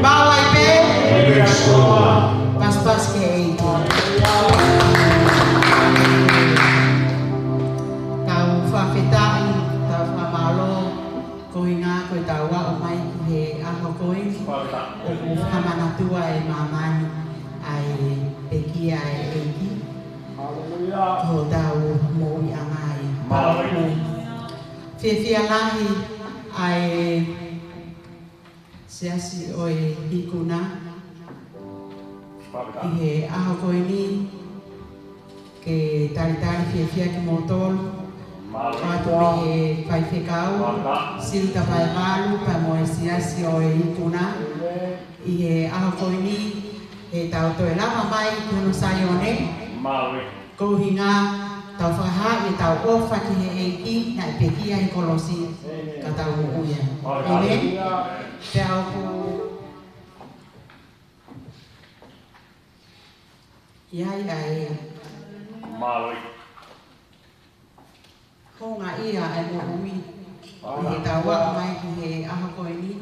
Bawai pe. Pas-pas ke itu. Tau whawhetai, tau whamalo, koi ngā koe tau wa o mai ki he aho koe. O ku whamanatua e mamani ai pekia e eiki. Ko tau moi angai. Whiwhia lahi ai seasi o e Ikuna. I he aho koe ni ke taritari whiwhia ki motolu. Watu me he whaiwhekau, silta pai malu, pa moe siasi o e Ikuna. I he aho koe ni he tau toe lama mai kuno saione. Ko hinga tau whakaha e tau ofa ki he eiki na e pekia he kolosi ka tau uia. Amen. Te au ku iai ai honga ia e mo ui he tau wak mai ki he aho koe ni.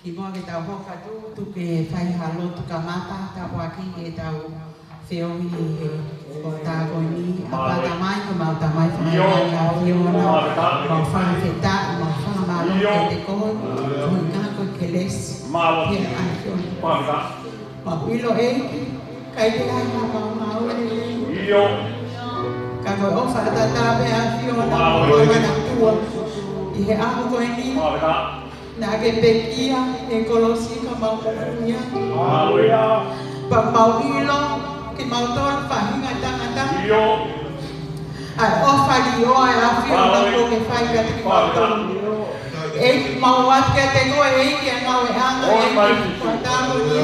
Ki mua ke tau hoka tu ke whai halo tu ka mata tau waki he tau whiohi he o tā koe ni. A pata mai ko mau ta mai whai mai a whiona mau whanga wheta, mau whanga malo ke te koe koe ngā koe ke les he a whiona. Mau ilo e kai te ai mau mau e ka koe ofa ta tape a whiona koe mana tua i he aho koe ni na ke pekia e kolosi ka mau kuia pa mau ilo ki mau tol whahinga tangata ai ofa li oa e a whiona ko ke whai ka te mau tol e mau wat ke te koe e ki a ngau e anga e ki kua tāko ni e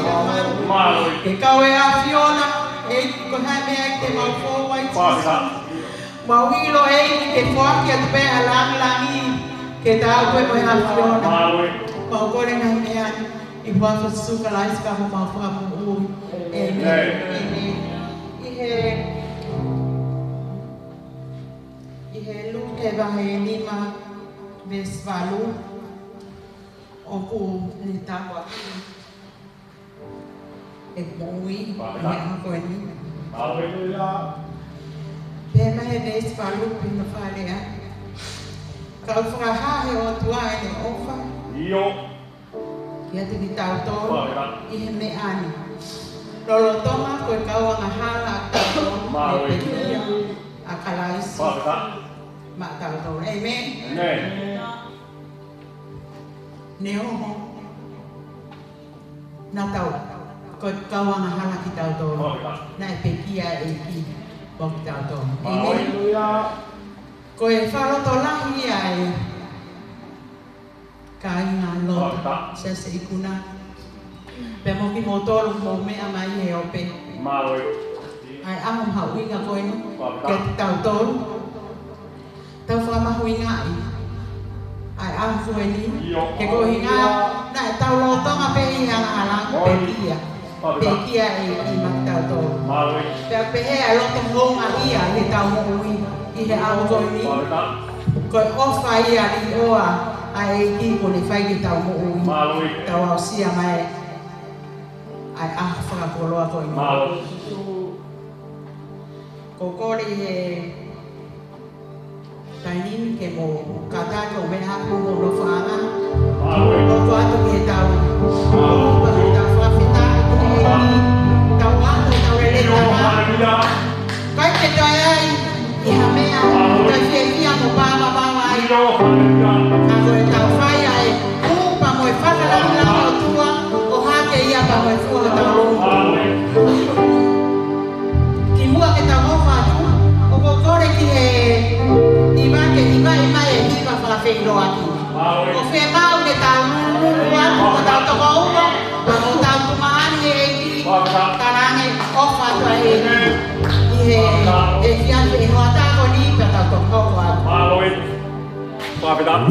mau ke kau e a whiona e ko hai mea ki te mau fōwai tisa mau ilo e ki ke whaki a tupe a lang-langi ke tau koe mo e a whiona mau kore ngai mea i whafa suka lais ka mo mau whamu ui i he luke wahe nima vesvalu o ku ni tawa e moi e a koe ni pēma he vesvalu pina whalea kau whakahahe o tua e ne ofa kia te ki tau tōru i he me ani lolo tonga koe kau anga hala a tau e pekia a kalaisi ma tau tōru amen ne oho na tau koe kau anga hala ki tau tōru na e pekia e ki o ki tau tōru amen koe wharoto lahi ai ka inga lota sia se Ikuna pe mo ki motoro mo mea mai he ope ai amu hau inga koe no ke tau toru tau whamahu inga ai amu koe ni ke koe inga na e tau lotonga pe i hanga halangu pekia e i mak tau toru pe he a loto honga ia he tau mo ui i he au koe ni koe ofa ia i oa ai ki ko le fai ki tau mo ui tau au sia mai ai a whakapoloa koe ni ko kore he tainini ke mo kata ko me hapu mo no whaanga ko ko atu ki he tau ko tau whawhita tau atu tau ele tanga kai te tai ai i hamea tai whiawhia mo pāma ai ka koe tau whai ai pa mo e whakalangi o tua o hake ia pa mo e fua tau ki mua ke tau hofa atu o ko kore ki he iwa ke iwa e mai e hiwa whawhiro atu o whea mau ke tau nuru atu o tau toko uwa pa mo tau tumaani e ki tarange ofa atu a e i he e fiantu e hoa tako ni pa tau toko uwa atu Papitan.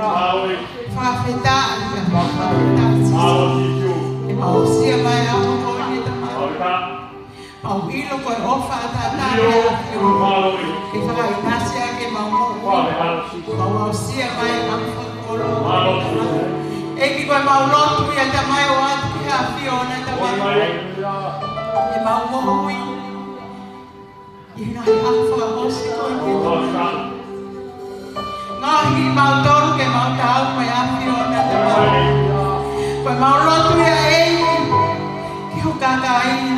Whawheta, ia whawheta. E mausia mai a hoko ni tamai. Mau ilo koe ofa tata mea whio. E whakainasia ke mau mausia mai a whakolo. Eki koe mau lotu ia tamai o atu ki a whio na tamai. E mau mohui. I nahi a whakamosi koe ni tamai. Ngahi mau toru ke mau tau mai a whio na tamai. Koe mau lotu ia eiki. Ki hukaka ia.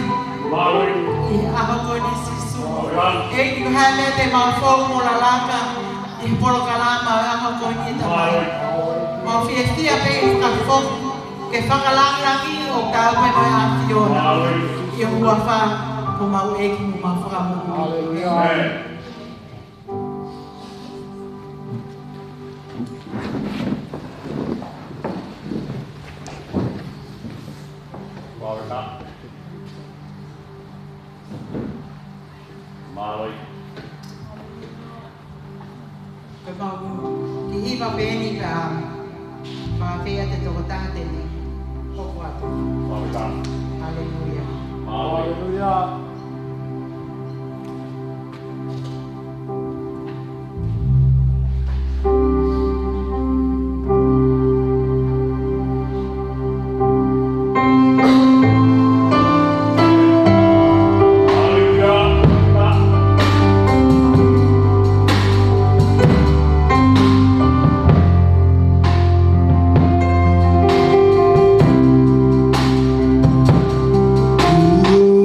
I aho koe ni sisu. Eki koe hame te mau whomo la laka. I polo kalama aho koe ni tamai. Mau fiestia pe i whakawhoku. Ke whakalangi o tau koe mai a whiona. I hua wha ko mau eki mo mau whakamuku. Ki hiwa pēni ka whawhea te toko tātene. Hoko atu. Halleluja. Halleluja.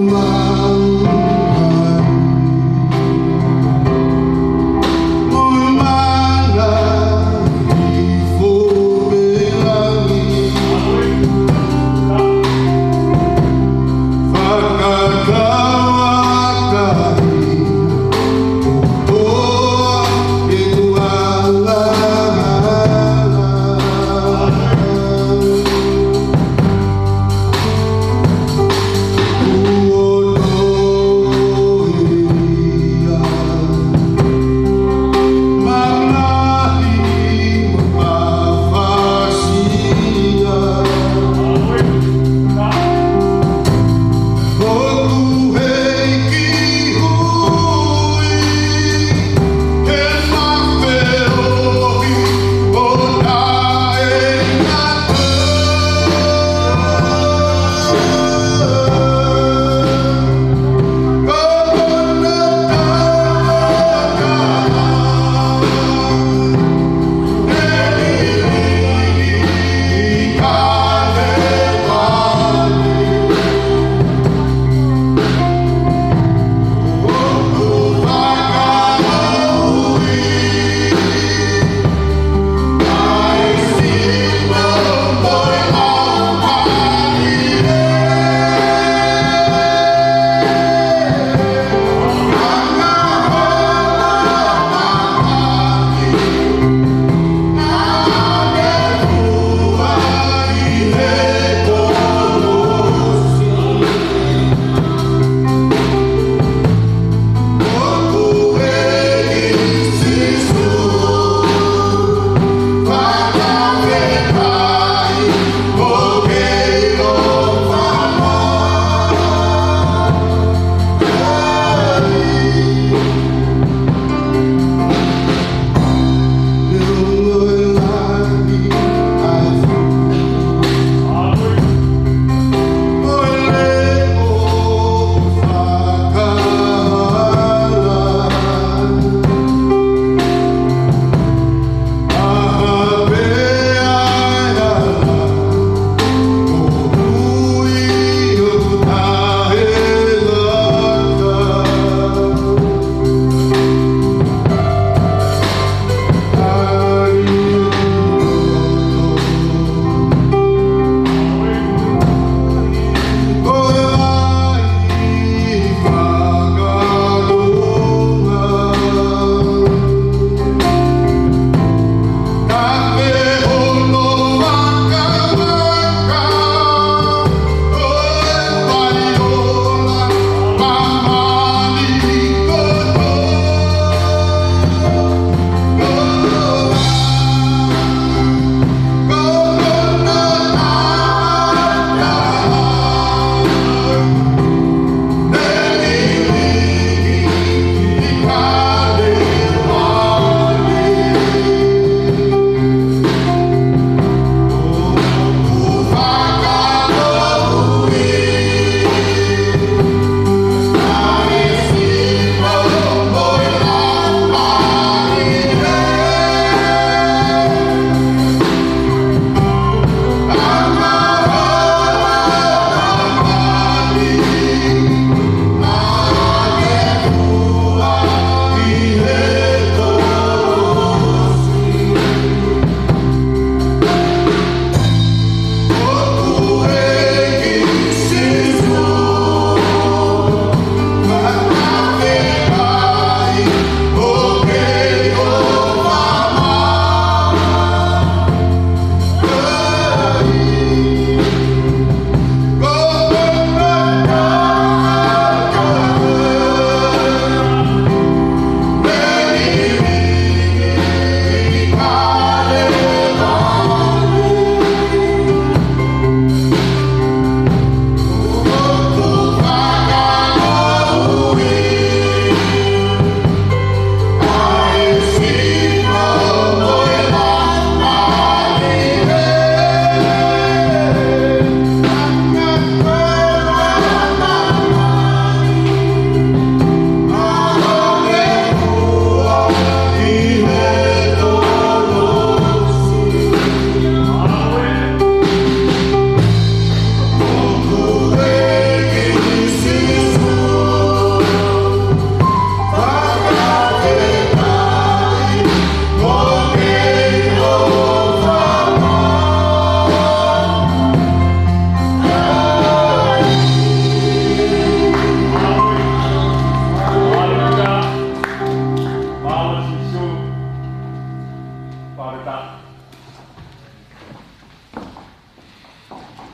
Uma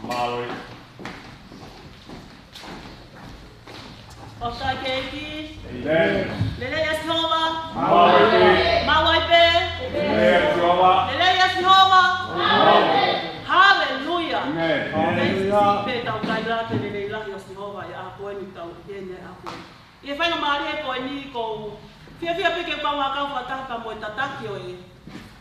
Maloi. Oka keiki. Amen. Lele Yeshova. Maloi. Mawaipe. Yeshua. Lele Yeshova. Amen. Hallelujah. Amen. Hallelujah. Pe tau kaila te lele la Yeshova ya ako ni tau kene ako. Ia whai no maari e koe ni ko fia peke pa wa ka fata ka mo tataki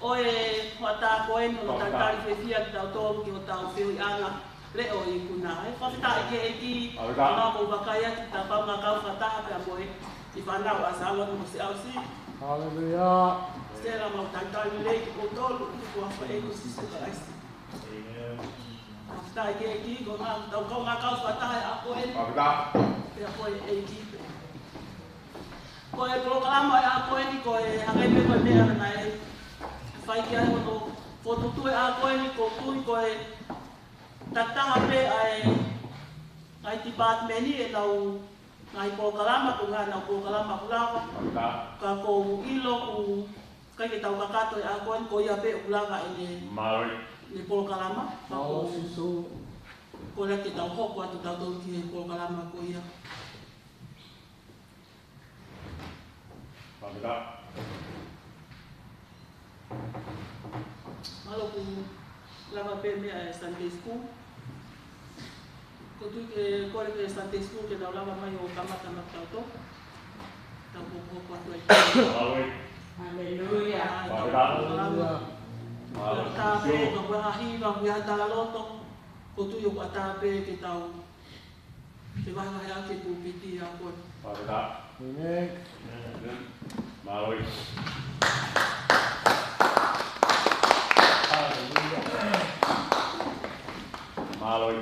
o e fata ko e no tatari fia tau to ki o tau fio ana le o Ikuna. E fata ke ki na ko Vakaahi ki ta pa ma ka fata ka mo e I fana wa Saloni mo se ausi. Hallelujah. Stella mo tatari le ki o tolu ko fa e ko si se taisi. Fata ke ki ko ma tau ko ma ka fata ako e. Pe ko e ki ko e programa ya ko ni ko e hangai ko me na e fai ki ai no foto tu a ko ni ko tu ko e tata pe ai department ni e lau ai programa ko na programa ko lava ka ko ilo ku ka ke tau kakato a ko ni ko ia pe ulava e ni programa ko Susu. ko le ke tau ho ko tu tau ki programa ko ia Malo ku lava pe me a Sunday school. Ko tu ke ko le Sunday school ke lava mai o kamata matau to. Tau ko tu ai. Hallelujah. Ta pe ko Vakaahi va ya ta loto. Ko tu yo ata pe ke tau. Te vai vai ake ku piti a ko. Amen. Maloi. Maloi.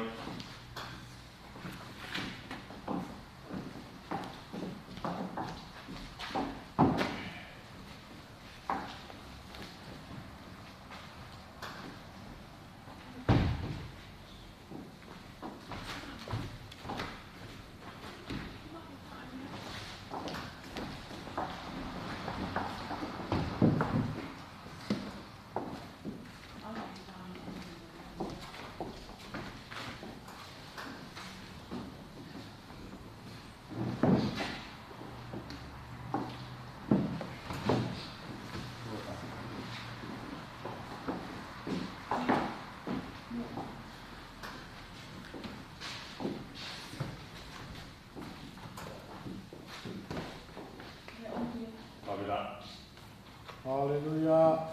Hallelujah.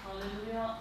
Hallelujah.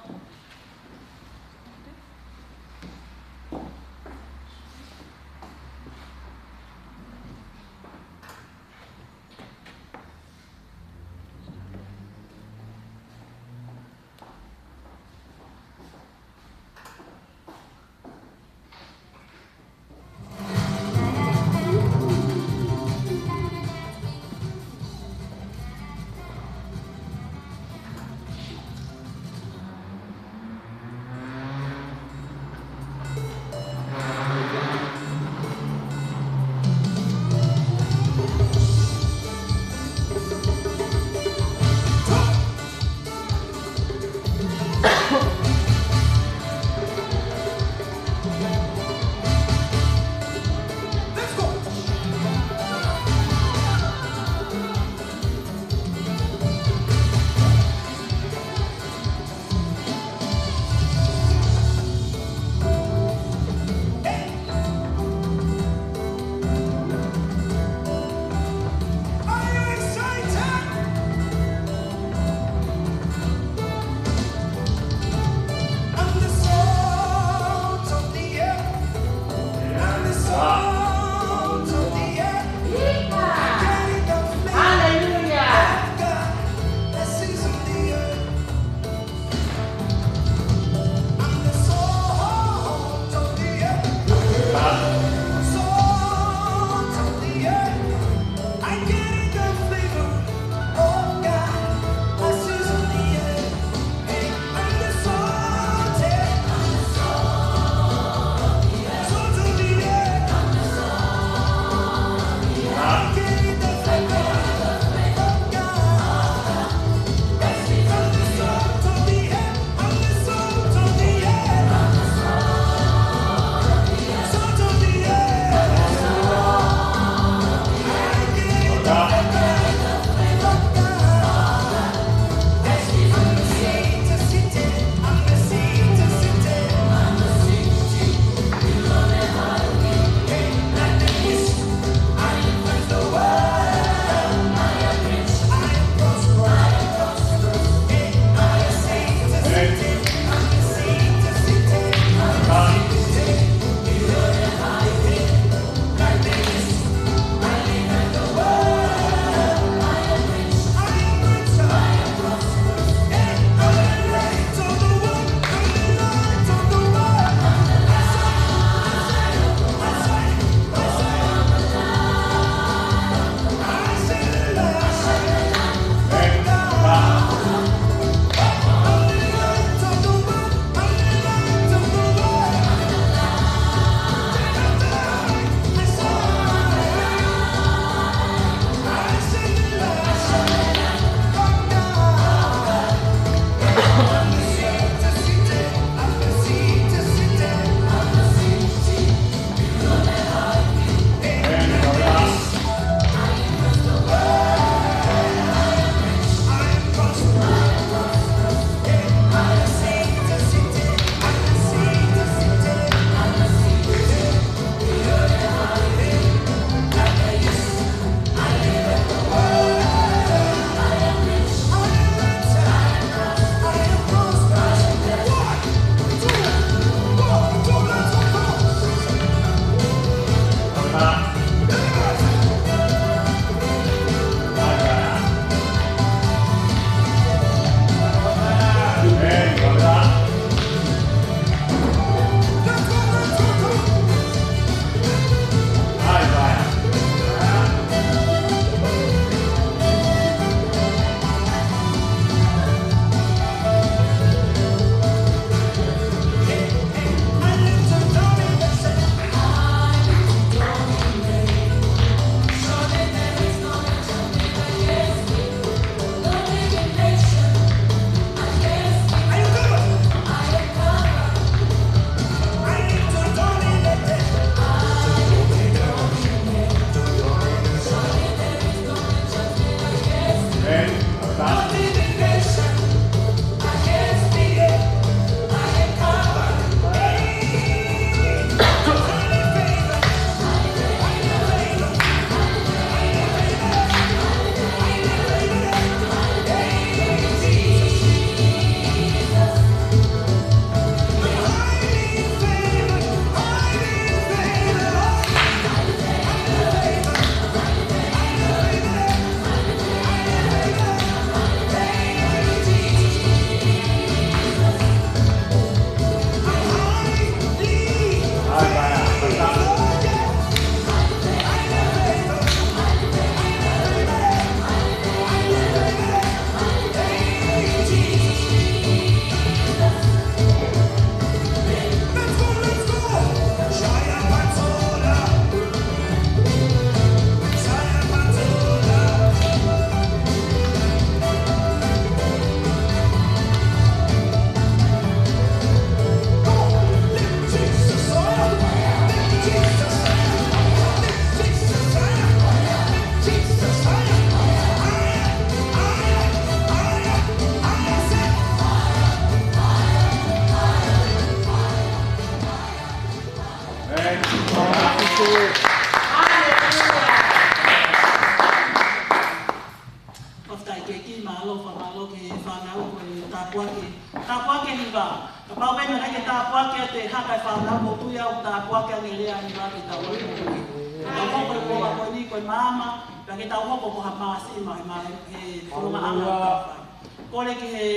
Paftai ke ki malo ke whanau ko e tāpuake. Tāpuake ni wā. Ka pau mena rake tāpuake te haka e whanau mo tui au tāpuake ane lea ni wā ki tau wai mo tui. Tau hoko e koa koe ni koe māma, ka ke tau hoko ko ha māsi mai he whunga anga tāwhai. Kore ki he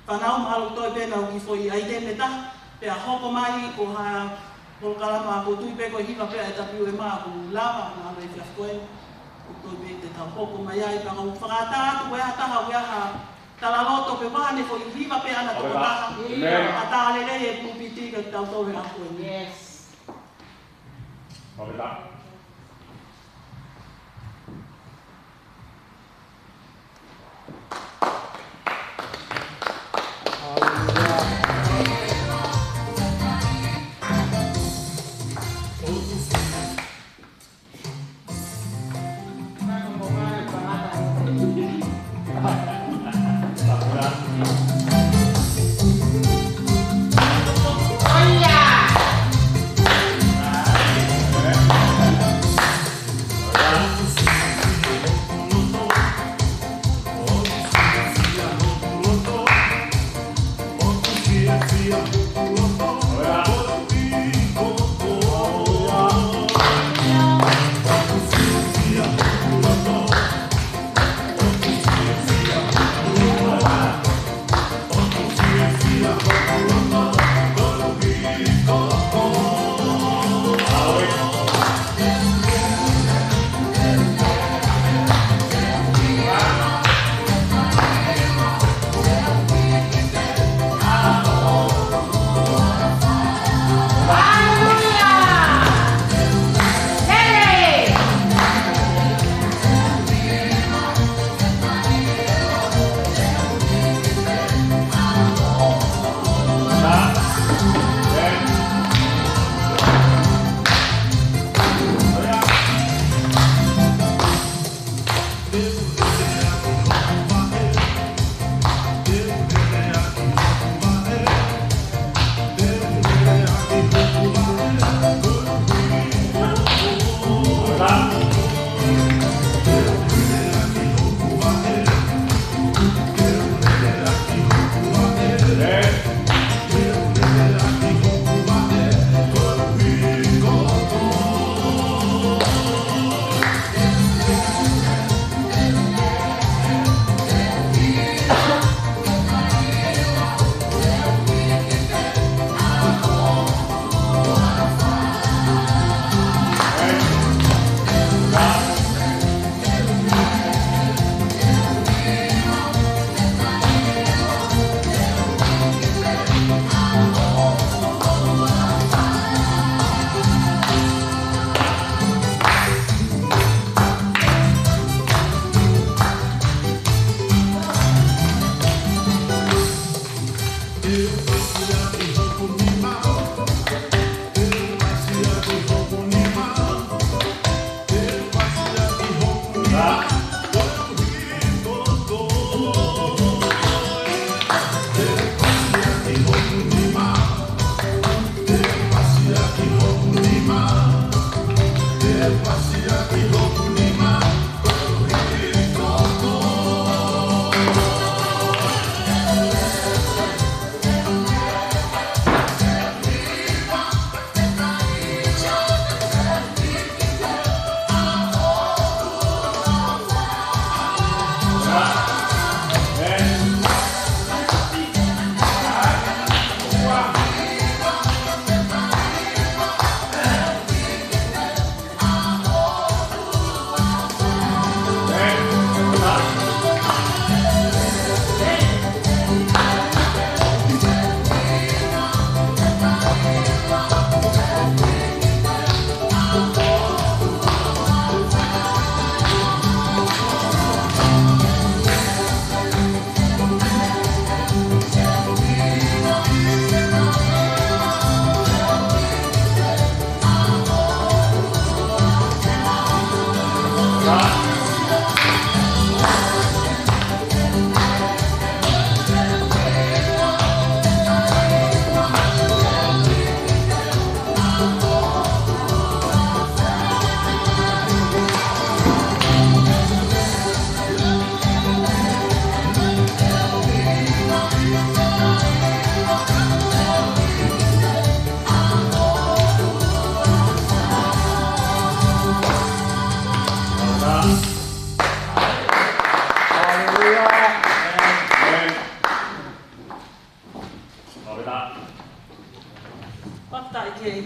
whanau mahalo toi pēnau ki whoi ai tēne ta, pēa hoko mai ko ha Polkalama ko tui pe ko hiva pe e tapiu e maa ko lava na alo e fiaskoe. Ko pe te tau hoko mai ai pa ngau whakata atu koe ataha ue aha talaloto pe wahane ko hiva pe ana toko taha. Ata alele e pupiti ka tau towe a koe. Yes.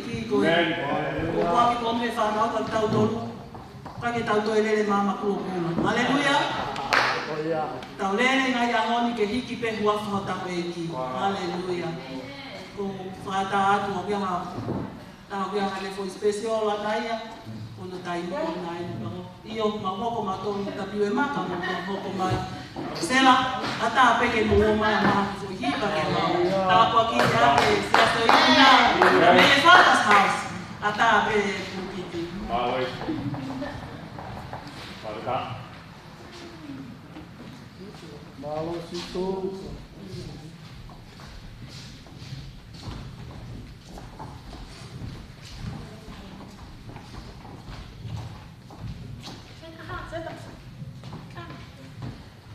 ki ko ko ki ko me fa na ko tau tolu ka ke tau to ele mama ku ku haleluya tau lele nga ya honi ke hiki pe hua fa ta pe ki haleluya ko fa ta atu mo ya ma ta ko ya le fo special la taia ono tai mo na ino io ma hoko ma to ta piwe ma ka mo hoko mai sela ata pe ke mo ma ma fo hipa ke ma ta ko ki ya ke sia to Ikuna me father's house ata pe pukiti Maloi. Malika. Malo situ.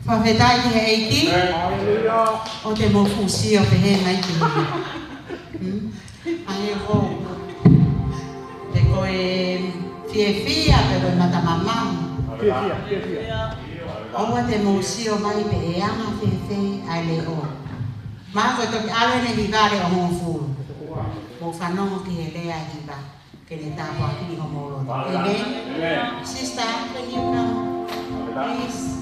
Whawhetai he eiti, Hallelujah. o te mo fusi o te he mai ki. Ai ho, te koe fia pero mata mama. Fia. Owa te mo si o mai pe e anga fe ai le o. Ma ko to ale ne vivare o mo fu. Mo whanongo ki he lea hiva, ke le tāpua ki o moro. Amen. Sister, can you come, please?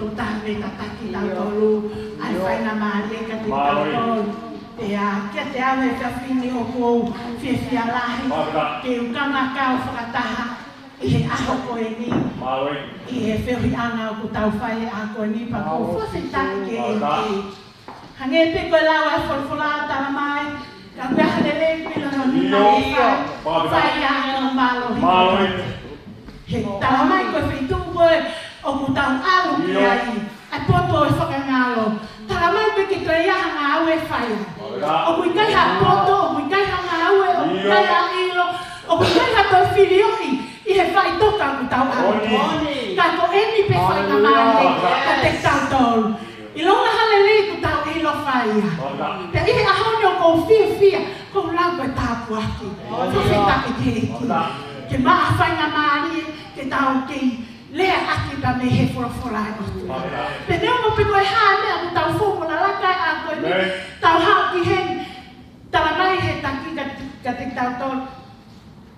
tō tāme tataki tau tolu, ai whainga maare ka te tau tolu. Kia te awe whiawhini o kou, whiawhia lahi, ke ukanga kau whakataha, I he aho koe ni, I he whiawi anga o ku tau whae a koe ni, pa kou whawhitaki ke e te. Hange pe koe lau e wholwhola tala mai, ka kua halele pila no nina e whai a no mālohi. He tala mai koe whitu koe o ku tau alu ki ai, ai poto e whakangalo. Tala mai pe ki koe iaha ngā au e whai. O kui kai ha poto, o kui kai ha ngā au e, o kui kai ha ilo, o kui kai ha toi whirioi, I he whai toka ku tau alu. Ka ko eni pe whai ngā māne, ka te tau tolu. I longa halele ku tau ilo whaia. Te I he ahone o kou whia, kou lau koe tāpu aki. Whawhetaki te eki. Ke maa whai ngā māne, ke tau kei lea aki pa me he whorofora e otu. Pe neo mo pe koe hāne a ku tau whōpona lakai a koe ni, tau hao ki hen, tala mai he taki ka te tau tolu.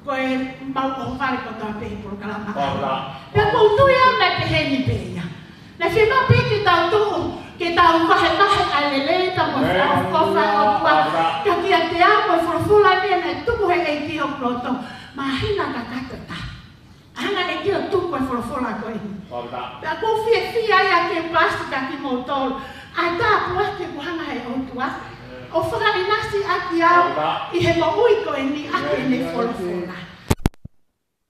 Koe mau o whare ko tau pehi poro kalama. Pea kou tui au nei pe heni peia. Nei whi mau pe ke tau tuu, ke tau wahe a lele, tau mo whawha o tua, ka kia te au mo whorofula ni nei tuku he e ki o kloto, ma hina ka kakata. Hanga e ki o tuku e whorofula koe ni. Pea kou whia ia ke pasi ka ki mo tolu, ai tāpu ake ku hanga he o tua. O whakarinasi aki au, I he mo ui koe ni ake ne whorofula.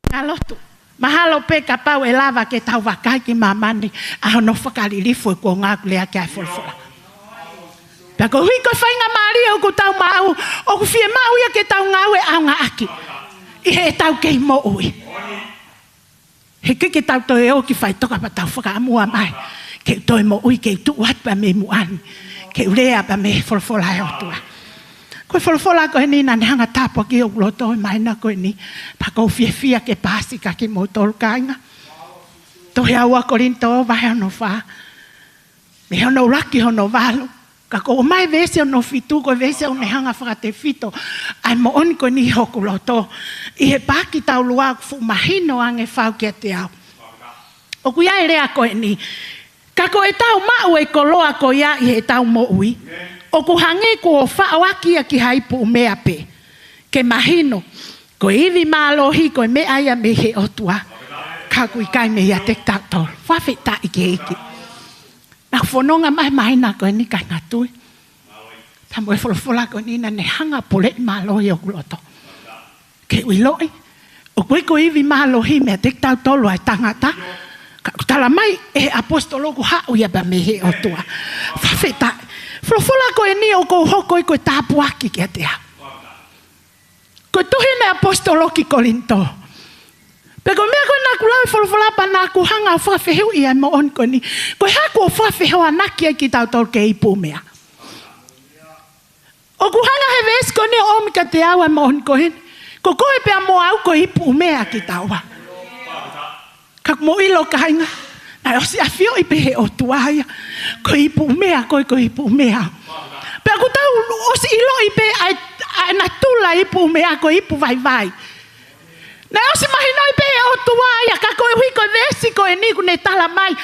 Ngā lotu, mahalo pe ka pau e lava ke tau Vakaahi ki mamani, aho no whakaririfu e kua ngāku lea ke ai whorofula. Pea ko hui koe whainga maari o ku tau mau, o ku whie mau ia ke tau ngau e au ngā aki. I he tau kei mo ui. He ke tau toi o ki whai toka pa tau whakaamua mai. Ke toi mo ui ke tu wat pa me muani. Ke urea pa me whorofula e otua. Koe whorofula koe ni nane hanga tāpua ki o loto e maina koe ni. Pa kou whiawhia ke pāsi ka ki mo tolu kāinga. Tohe aua korinto vahe ono wha. Me hono raki hono walu. Ka ko o mai vese ono fitu koe vese o ne hanga whakate fito. Ai mo oni koe ni hoku loto. I he pāki tau lua fu mahino ange whau kia te au. O kuia e rea koe ni. Ka ko e tau mau e koloa ko ia I he tau mo ui. O ku hange ko o whaawaki a ki haipu o mea pe. Ke mahino. Ko iwi mālohi ko e mea ia me he otua. Ka kui kai me ia te tautol. Whawheta I ke iki. Nā whanonga mai nā ko e ni kai ngā tui. Tā mo e wholawhola ko ni na ne hanga pole I mālohi o kuloto. Ke ui loi. O koe ko iwi mālohi mea te tautolo ai tangata. Tala mai e apostolo ku hau ia ba me he otua. Whawheta. Wholawhola ko e ni o ko hoko I ko tāpu aki kia te hau. Ko tuhine apostolo ki kolinto. Peko mea koe nā kulau I wholawhola pa nā ku hanga o whawhewhi ai mo on ko ni. Ko haku o whawhewa naki ai ki tautol ke ipu mea. O ku hanga he vesko ni o omika te au ai mo on ko hin. Ko koe pea mo au ko ipu mea ki taua. Ka mo ilo kainga. Nai osi a fio I pehe o tuaia. Ko ipu mea, ko ipu mea. Pea ku tau osi ilo I pe ai na tula ipu mea, ko ipu vai vai. Nai osi mahino I pehe o tuaia. Ka koe hui koe vesi koe ni ku ne tala mai.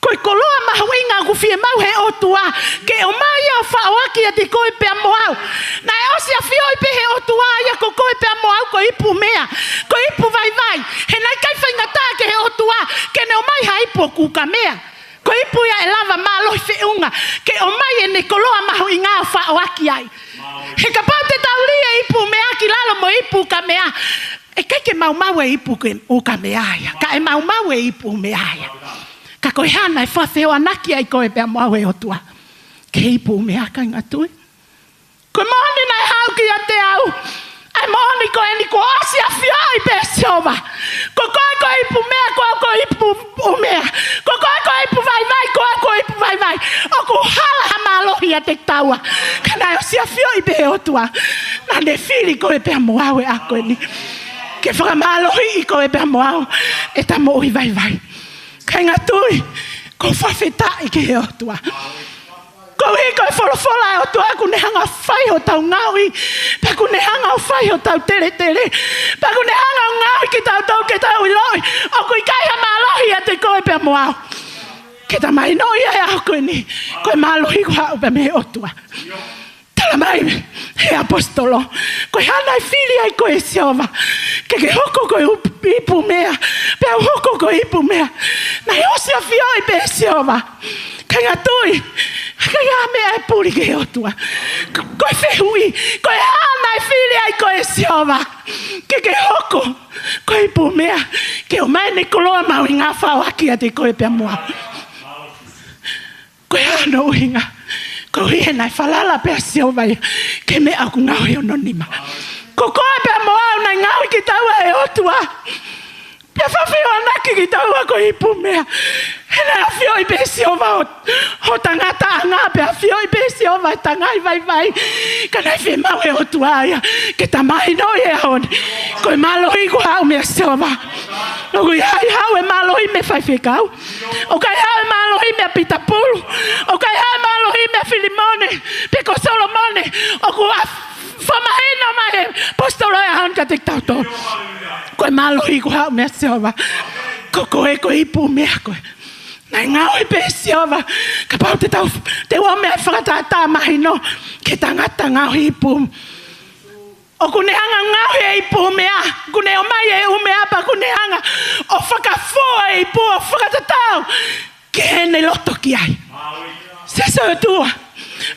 Koe koloa mahuinga ku fie mau he o tua. Ke o mai au whaoaki a te koe pea mo au. Nai osi a fio I pehe o tuaia ko koe pea mo au ko ipu mea. Ko ipu vai vai. He nai kai whaingata ke he o tua. Ke ne o mai ha ipu o kuka mea. Ko ipu ia e lava mālohi whiunga. Ke o mai e ne koloa mahuinga au whaoaki ai. He ka pau te tauri e ipu mea ki lalo mo ipu ka mea. E kai ke mau e ipu ke o ka mea ia. Ka e mau e ipu mea ia. Ka koe hana e whawheo anaki ai koe pea mau e otua. Ke ipu mea kai ngatui. Koe mohoni nai hau ki a te au. Ai mohoni koe ni ko osi a whioi pe siova. Ko koe ipu mea, ko ipu mea. Ko koe ipu vai vai, ko ipu vai vai. O ku hala ha mālohi a te taua. Ka nai osi a whioi pe otua. Na ne whiri koe pea moau e a koe ni. Ke whakamālohi I koe pea moau. E ta mo'i vai vai. Kai ngā tui, ko whawheta I ke he otua. Ko hi koe wholawhola e otua, ku ne hanga whai ho tau ngaui, pa ku ne hanga o whai ho tau tere tere, pa ku ne hanga o ngaui ki tau tau ke tau I loi, o kui kai ha mālohi a te koe pea moau. Ke ta mai no ia a koe ni. Koe malohi kua upe me otua. Tala mai he apostolo. Koe hana i fili ai koe siova. Ke hoko koe ipu mea. Pea hoko koe ipu mea. Na he osia fioi pe siova. Ka ngā tui. Ka ngā mea e puri ke otua. Koe whehui. Koe hana i fili ai koe siova. Ke hoko koe ipu mea. Ke o mai ne koloa mau i ngā whawaki a te koe pea mua. Koe hana uhinga. Ko hie nai whalala pia sio vai ke me aku ngau he ononima. Ko koe pia moa nai ngau ki taua e otua. Pia whawhio anaki ki taua ko hipu mea. Hena a whio i pe sio va ho tangata anga pia whio i pe sio vai tangai vai. Ka nai whi mau e otua ia. Ke ta mai no e hon. Koe malohi ko hau mea sio va. No kui hau e malohi me whaiwhekau. O kai hau e malohi me pita pulu. O kai hau e malohi me Filimone. Peko Solomone. O ku a whamahino mai postolo e haun ka te tauto. Koe malohi ko hau mea sio va. Ko koe ko ipu mea koe. Nai ngau i pe sio va. Ka pau te tau. Te ua mea whakatata mahino. Ke tangata ngau i ipu. O kune hanga ngau e ipu mea. Kune o mai e umea pa kune hanga. O whakafua e ipu o whakatatau. Ke hene loto ki ai. Seso e tua.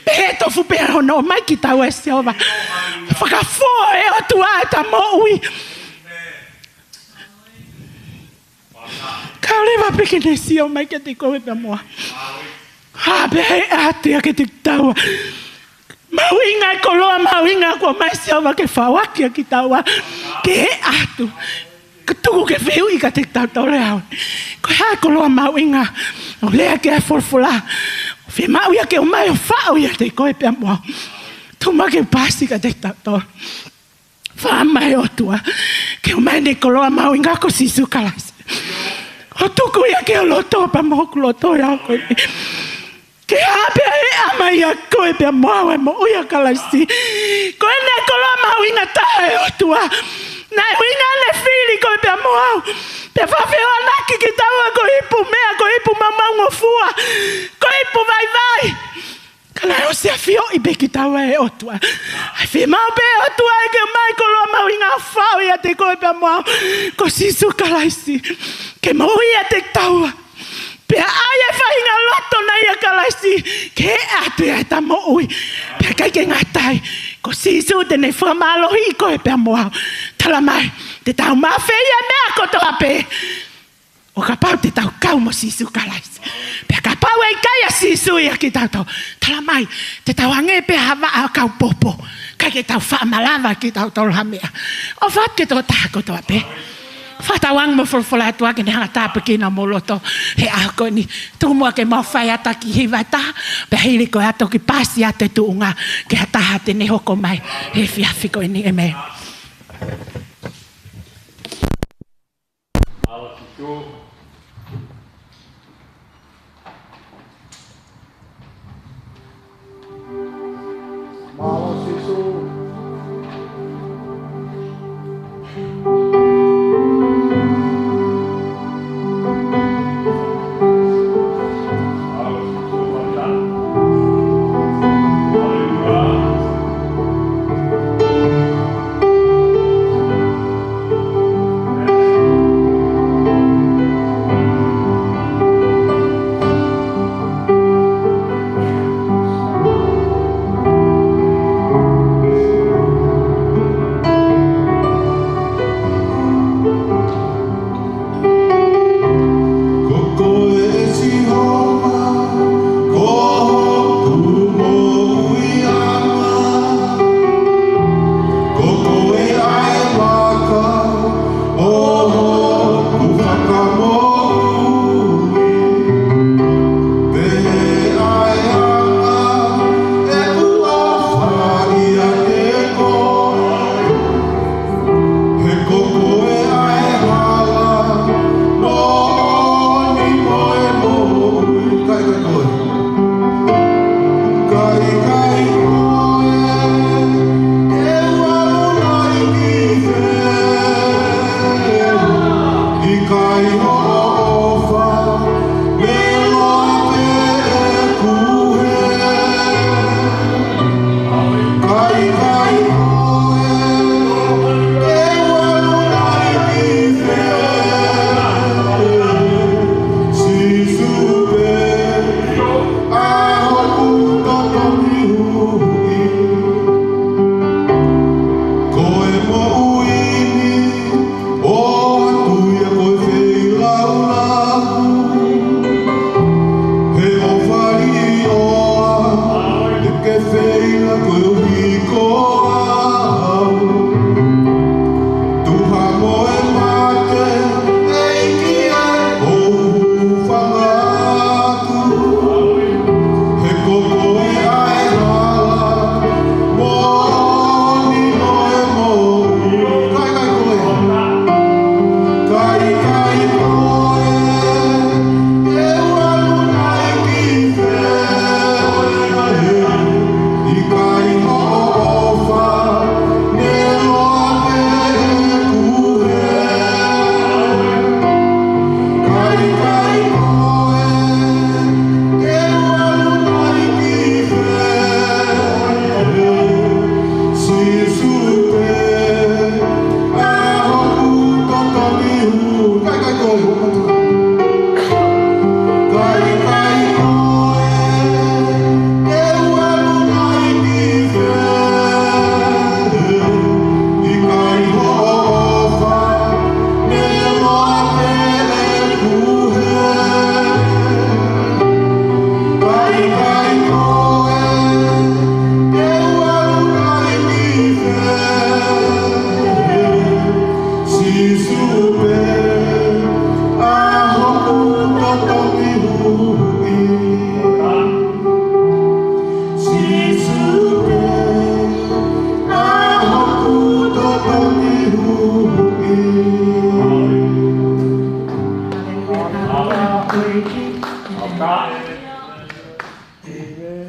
Pehe tofu pehe hono mai ki tau e sio va. Whakafua e o tua e ta mo ui. Ka lewa peke ne sio mai ke te koe pia moa. Ha pehe atia ke te taua. Mauinga e koloa mauinga kua mai siawa ke whawakia ki taua. Ke he atu. Ka tuku ke whiu i ka te tautore hau. Ko hea koloa mauinga. O lea ke e fulfula. Whi mauia ke o mai o whao ia te koe pia moa. Tuma ke pasi ka te tautore. Wha mai o tua. Ke o mai ne koloa mauinga ko sisu kalasi. O tuku ia ke o loto pa moku loto ia koe. Ke hapea e ama ia koe pia moa e mo uia kalaisi. Koe ne koloa mauinga taha e otua. Nai winga ne fili koe pia moa. Pia whawheo anaki ki taua ko ipu mea, ko ipu mamaungo fua. Ko ipu vai. Kana o se fio i be ki taua e otua. Ai whi mau pe otua e ke mai koloa mauinga whao ia te koe pia moa. Ko sisu kalaisi. Ke mo uia te taua. Pea aia whahinga loto na ia kalaisi. Ke atu e ta mo ui. Pea kai ke ngatai. Ko sisu tene whamalohi ko e pea moa. Tala mai. Te tau mawhia mea koto ape. O ka pau te tau kau mo sisu kalaisi. Pea ka pau e kai a sisu ia ki tau tau. Tala mai. Te tau ange pea hawa a kau popo. Kai ke tau whamalava ki tau tolu hamea. O what ke tō taha koto ape. Whatawang mo fulfula atua ke ne hanga tāpakina mo loto he ako ni tumua ke mau whai ata ki hiwa taha pe hiri ko ato ki pasi ate tuunga ke hataha te ne hoko mai he whiawhi ko ni e me.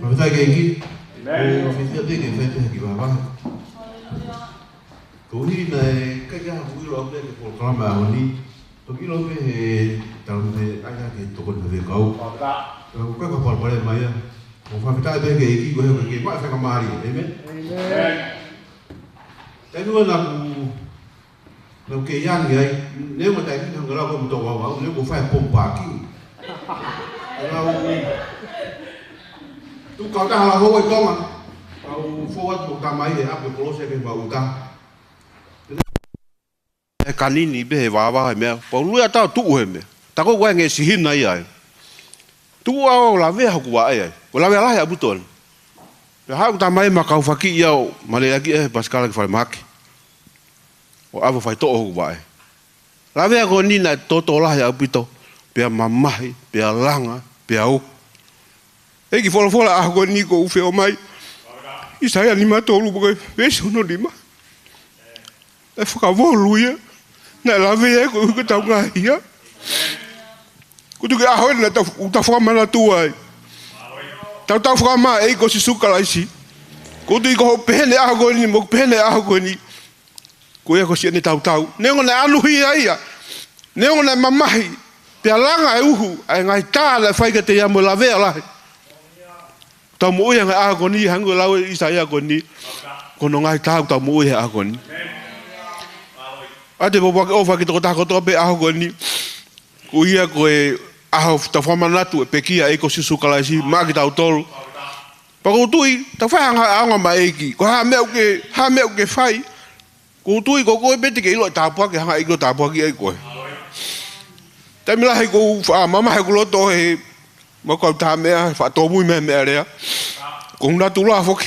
Mafita ke iki. O fifia te ke fete ki baba. Ko ni na ka ya hu lo ke ko klama ni. To ki lo ke tau te aya ke to ko ve kau. Ko ka ko por mai ya. O mafita te ke iki ko ke ma fa ka mari. Amen. Amen. Tenu na ku na ke yang ye ne mo tai ni ngala ko to wa ne ko fa pompa ki. Tu kau dah lah hoi kau mah, kau forward bukan mai apa kalau saya kena bukan. Kanini be wawa me, polu ya tau tu me. Tako gua nge sihin na ia. Tu au la ve ha gua ai. Ko la ve la ya buton. Pe ha ta mai ma kau faki ia male lagi paskala ke fai mak. O avo fai to ho gua ai. La ve ko ni na to la ya bito. Pe mamai, pe langa, pe au. Eki fola ah ko ni ko ufe o mai. Isaya ni ma tolu porque vejo no lima. E fica volu ia. Na la ve ko ko ta nga ia. Ko tu ke ah na ta forma na tua. Ta forma e ko si suka la isi. Ko tu ko pene ah ko ni mo pene ah ko ni. Ko ia ko si ni tau. Nengo na anu ia. Nengo na mamai. Pe langa e uhu ai ngai ta la fai ke te ia mo la ve la. Tau mo ia ngai agoni hango lau Isaya agoni. Kono ngai tau tau mo ia agoni. Ate bo o fa ki to ta ko to pe agoni. Ku ia ko e aho ta forma natu e pekia e ko sisu kala si ma ki tau tol. Pa ko tui ta fa anga mai ki. Ko ha me o ke fai. Ko tui ko beti ke ilo ta pa ke hanga iko ta pa ki e ko. Ta mila he ko mama he ko lo to he mo ko ta me fa to mu me area ko na tu la fok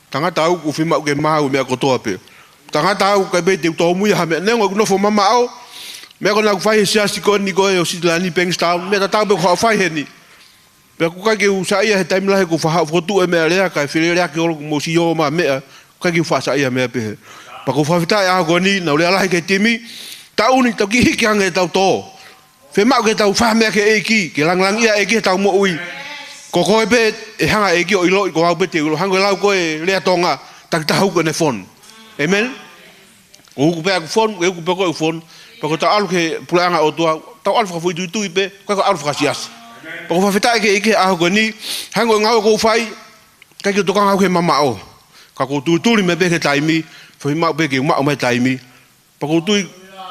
tanga tau ku fima ke mau me ko to pe tanga tau ke be te to mu ya me nengo no fo mama au me ko na ku fai sia si ko ni ko e o si la ni pengsta me ta tau be ko fai he ni pe ku ka ke usa ia he time la he ku fa fo tu me area ka fili area ke mo si yo ma me ka ke fa sa ia me pe pa ko fa vita ya go ni na le la ke timi ta uni ta ki ki anga ta to fe mau ke tau fa me ke eki ke lang ia eki tau mo ui ko ko be e hanga eki o ilo ko au be te lo hanga lau ko e le tonga tak tau ko ne fon amen o ku pe fon e ku pe ko fon pa ko ta alu ke pulanga o tua ta alu fa fu tu pe ko alu fa sias pa ko fa fita ke eki a go ni hanga ngau ko fai ka ke to ka ngau ke mama o ka ko tu me be ke taimi foi mau be ke mau mai taimi pa ko tu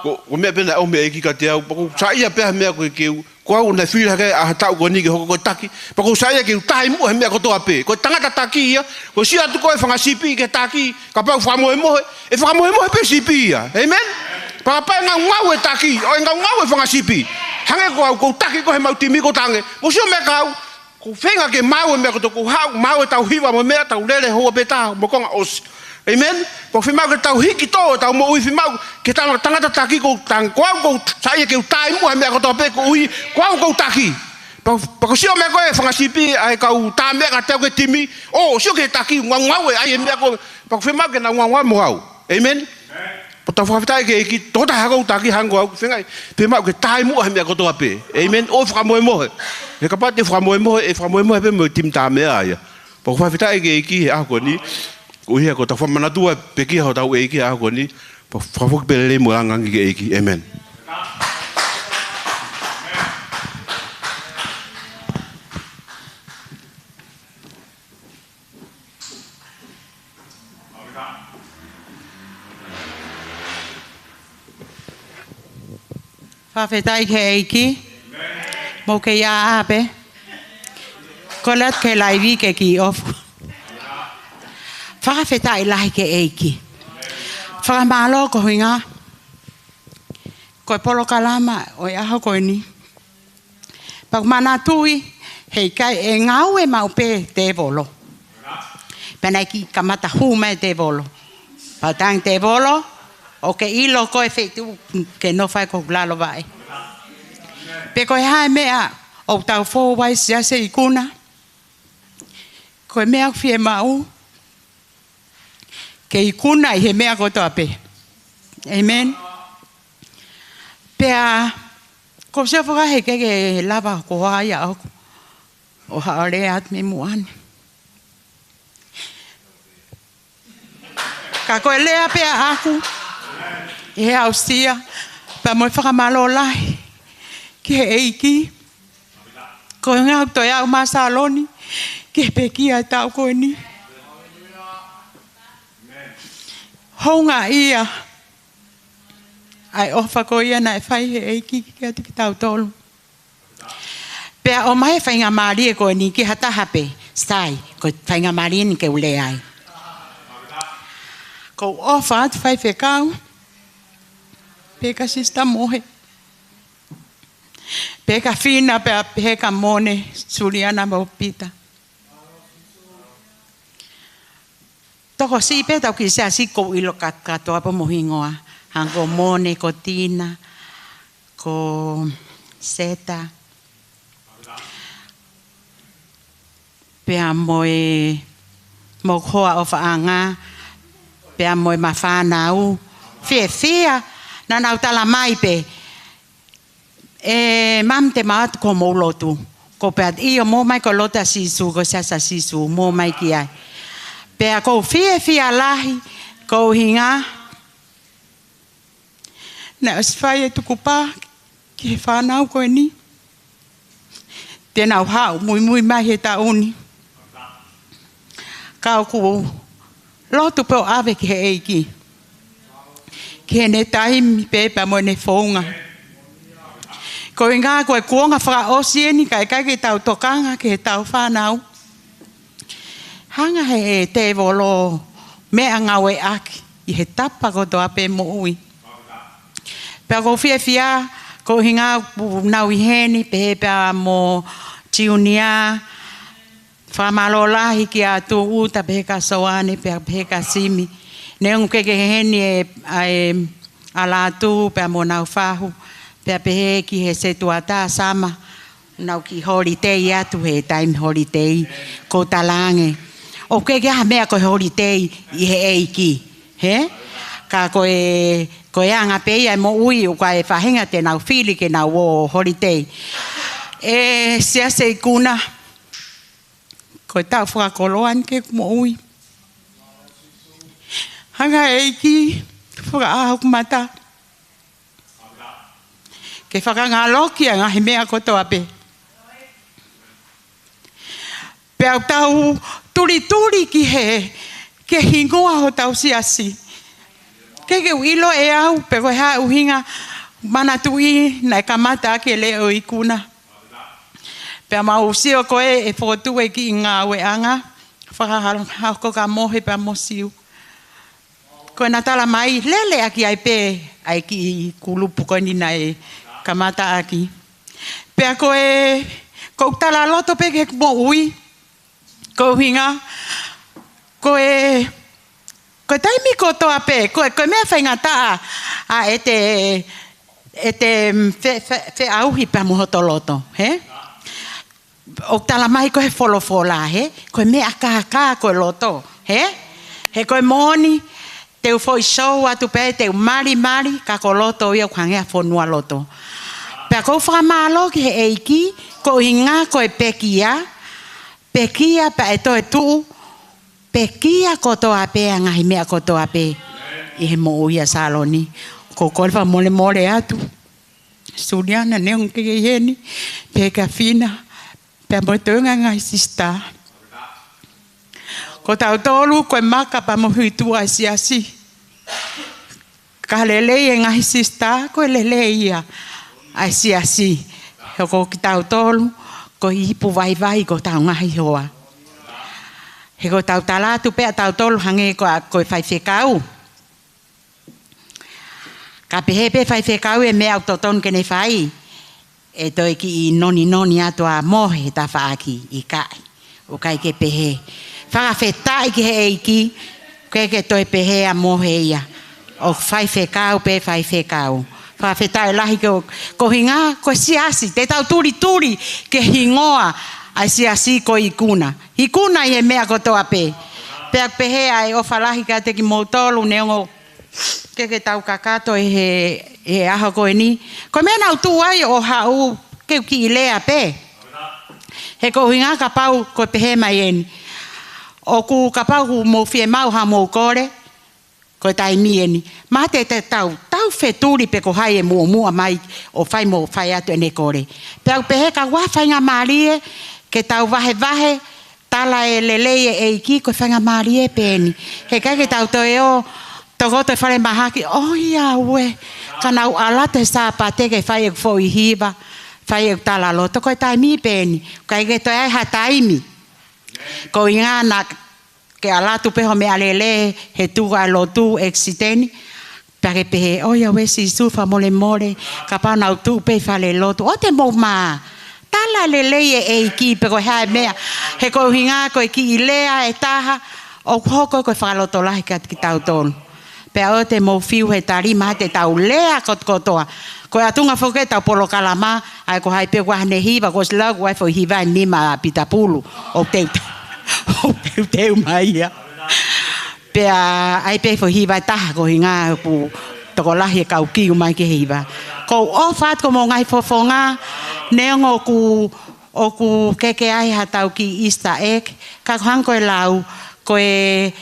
ko me pena o me ki ka te au ko sa ia pe me ko ke ko na fila ke a ta ko ni ke ko taki pa ko sa ia ke tai mo me ko to ape ko tanga taki ia ko si atu ko fanga sipi ke taki ka pa fa mo pe sipi ia amen pa pa nga ngau e taki o nga ngau e fanga sipi hange ko taki ko he mau timi ko tange mo si me ka ko fenga ke mau me ko to ko ha mau tau hiwa mo me tau lele ho be ta mo ko os amen ko fima ke tau hiki to tau mo ui fima ke tanga taki ko tang ko sai ke tai mo me ko to pe ko ui ko taki pa ko si o me ko e fanga sipi ai ka ta me ka te ko timi o si ke taki ngwa ai me ko pa fima ke na ngwa mo au amen pa ta fa tai ke ki to ta ko taki hango fima ke tai mo me ko to pe amen o fra mo e ka pa te fra mo pe mo tim ta me ai pa fa tai ke ki a ko ni o ia ko ta fa mana tua peki ho tau e ki a ko ni fa fo ke le mo anga ki e ki amen fa fetai ke e ki mo ke ya ape kolat ke laivi ke ki of Whakawhetai lahi ke eiki. Whakamalo ko hinga. Koe polo kalama o aho koe ni. Pak mana tui hei kai e ngau e maupe te volo. Pena ki kamata hume te volo. Patang te volo o ke ilo koe whetu ke no whai ko lalo vai. Pe koe hae mea o tau fō wai sia se Ikuna. Koe mea fie mau. Ke Ikuna i he mea koto ape. Amen. Pea, ko se whakahe ke lava ko haia aku. O haole at me muane. Ka koe lea pea aku. E ausia. Pa moe whakamalo ki he eiki. Ko ngā toi au mā Saloni. Ki he pekia tau koe ni. Honga ia. Ai ofa ko ia na e whai he eiki ki atu ki tau tolu. Pea o mai whainga maari e koe ni ki hata hape. Stai, ko whainga maari ni ke ule ai. Ko ofa atu whai whekau. Peka sista mohe. Peka fina pea peka mone suliana maupita. Toko si pe tau ki sea si ko ilo katoa pa mohingoa. Hango mone, ko tina, ko seta. Pea moe mokoa o whaanga. Pea moe mawhanau. Fia. Na nau tala mai pe. Mam te maat ko mo lotu. Ko pea iyo mo mai ko lota sisu, ko sasa sisu, mo mai ki ai. Pea ko fia lahi, ko hinga. Na asfai e tukupa, ki he whanau koe ni. Tēnau hau, mui mai he tauni. Kau ku lotu peo ave ki he eiki. Ki he ne taimi pepa mo ne whaunga. Ko inga koe kuonga whaka osieni kai ki tau tokanga ki he tau whanau. Hanga he te volo mea ngau e aki. I he tapa ko toa pe mo ui. Pea ko fia ko hinga nau i heni pe pea mo tiunia. Whamalo lahi ki a tu uta peka soane pea peka simi. Neungu keke heni e ala tu pea mo nau whahu. Pea pehe ki he se tuata sama. Nau ki holiday atu he time holiday. Ko talange. O keke ha mea ko holiday i he eiki. He? Ka koe anga peia e mo ui u ka e whahinga te nau whili ke nau o holiday. Sia se Ikuna. Koe tau whakakoloan ke mo ui. Hanga eiki. Whakaahuk mata. Ke whakangaloki a ngahi mea kotoa pe. Pea tau turi ki he. Ke hingoa ho tau siasi. Ke uilo e au. Pe koe haa uhinga. Mana tui na kamata ke leo Ikuna. Pea mau sio koe e whotu e ki ngā ue anga. Whakahako ka mohe pea mo siu. Koe na tala mai lele aki ai pe. Ai ki kulupu koe nina e kamata aki. Pea koe tala loto pe ke mo ui. Ko hinga. Koe taimi kotoa pe. Koe mea whainga taa. A ete fe auhi pea muhoto loto. He? O tala mai koe wholofola. He? Koe mea kaka koe loto. He? He koe moni. Teu foi show atu pe teu mari ka ko loto ia kwangea fonua loto. Pea ko whakamalo ki he eiki. Ko hinga koe pekia. Pekia pa e toe tuu. Pekia kotoa pe a ngahi mea kotoa pe. I he mo uia Saloni. Ko kolwa mole atu. Suliana neung ke heni. Peka fina. Pea mo tuunga ngahi sista. Ko tau tolu koe maka pa mo huitua siasi. Ka lelei e ngahi sista. Koe lelei ia. Ai siasi. Ko ki tau tolu. Ko hipu vai ko tau ngahi hoa. He ko tau talatu pea tau tolu hange koe whai whekau. Ka pehepe whai whekau e mea autoton kene whai. E toi ki i noni atua mohe ta whaaki i kai. O kai ke pehe. Whakawhetai ki he eiki. Ke toi pehe a mohe ia. O whai whekau pe whai whekau. Whawhetai lahi ko hinga ko siasi. Te tau turi ke hingoa ai siasi ko Ikuna. Ikuna i he mea kotoa pe. Pea pehe ai o whalahi ka te ki moutolu neongo ke tau kakato he aho koe ni. Ko mea nau tu ai o hau ke ki i lea pe. He ko hinga ka pau ko pehe mai eni. O ku ka pau ku mo fie mau ha mo kore. Ko tai mieni. Ma te tau feturi pe ko hai e mua mai o fai mo fai atu ene kore. Pe au pehe ka whai ngā marie ke tau vahe tala e lelei e iki ko whai ngā marie peni. He kai ke tau toi o toko te whare mahaki. Oh ia ue. Kanau ala te sāpa te ke whai e fo i hiva. Whai e tala loto ko tai mi peni. Kai ke toi ai ha taimi. Ko inga na ke alatu peho me alele he tuga lotu exiteni pare pehe oia wesi sufa mole ka pa na tu pe fale lotu o te mo ma tala lele e ki pe ko ha me he ko hinga ko ki ilea e taha o hoko ko falo to la ka ki tau ton pe o te mo fiu he tari ma te tau lea ko toa ko atunga foke tau polo kalama ai ko hai pe wa ne hiva ko sla ko fo hiva ni ma pitapulu o te te mai ya pe ai pe fo hiva ta ko hinga pu to ko la he ka ki mai ke hiva ko o fat ko mo ngai fo fonga ne ngo ku o ku ke ai ha tau ki Easter egg ka hang ko lau ko e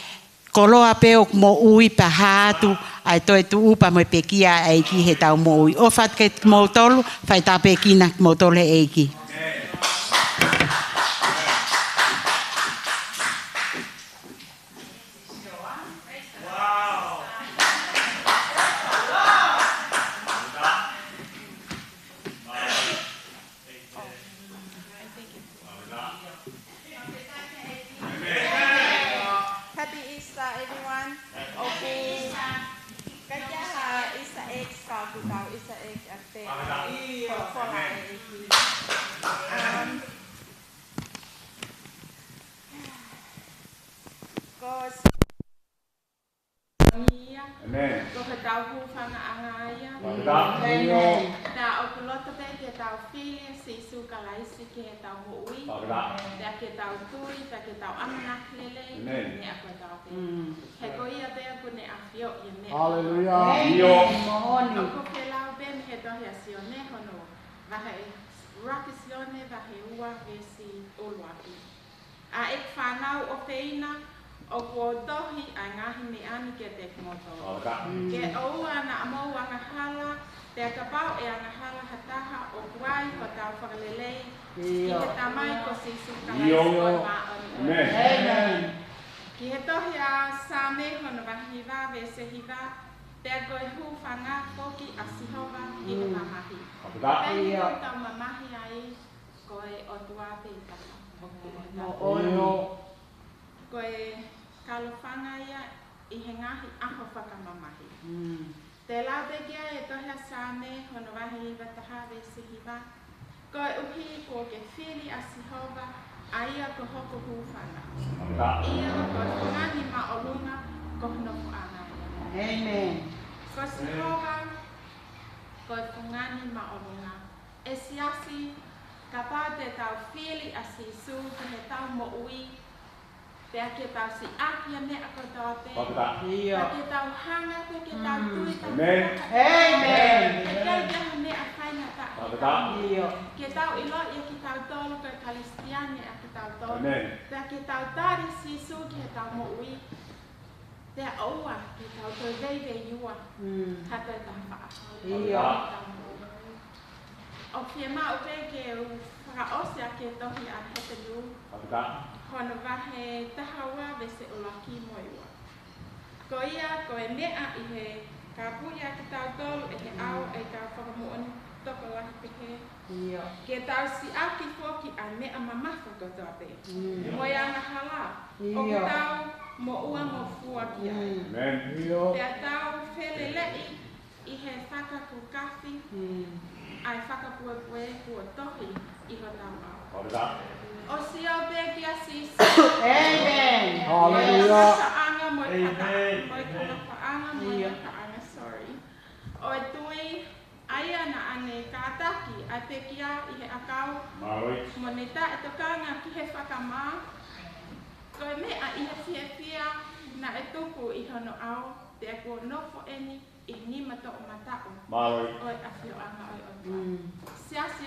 koloa pe o mo ui pa hatu ai to tu upa mo pekia ai ki he tau mo ui o fat ke mo tolu fai ta pekina mo tole e ki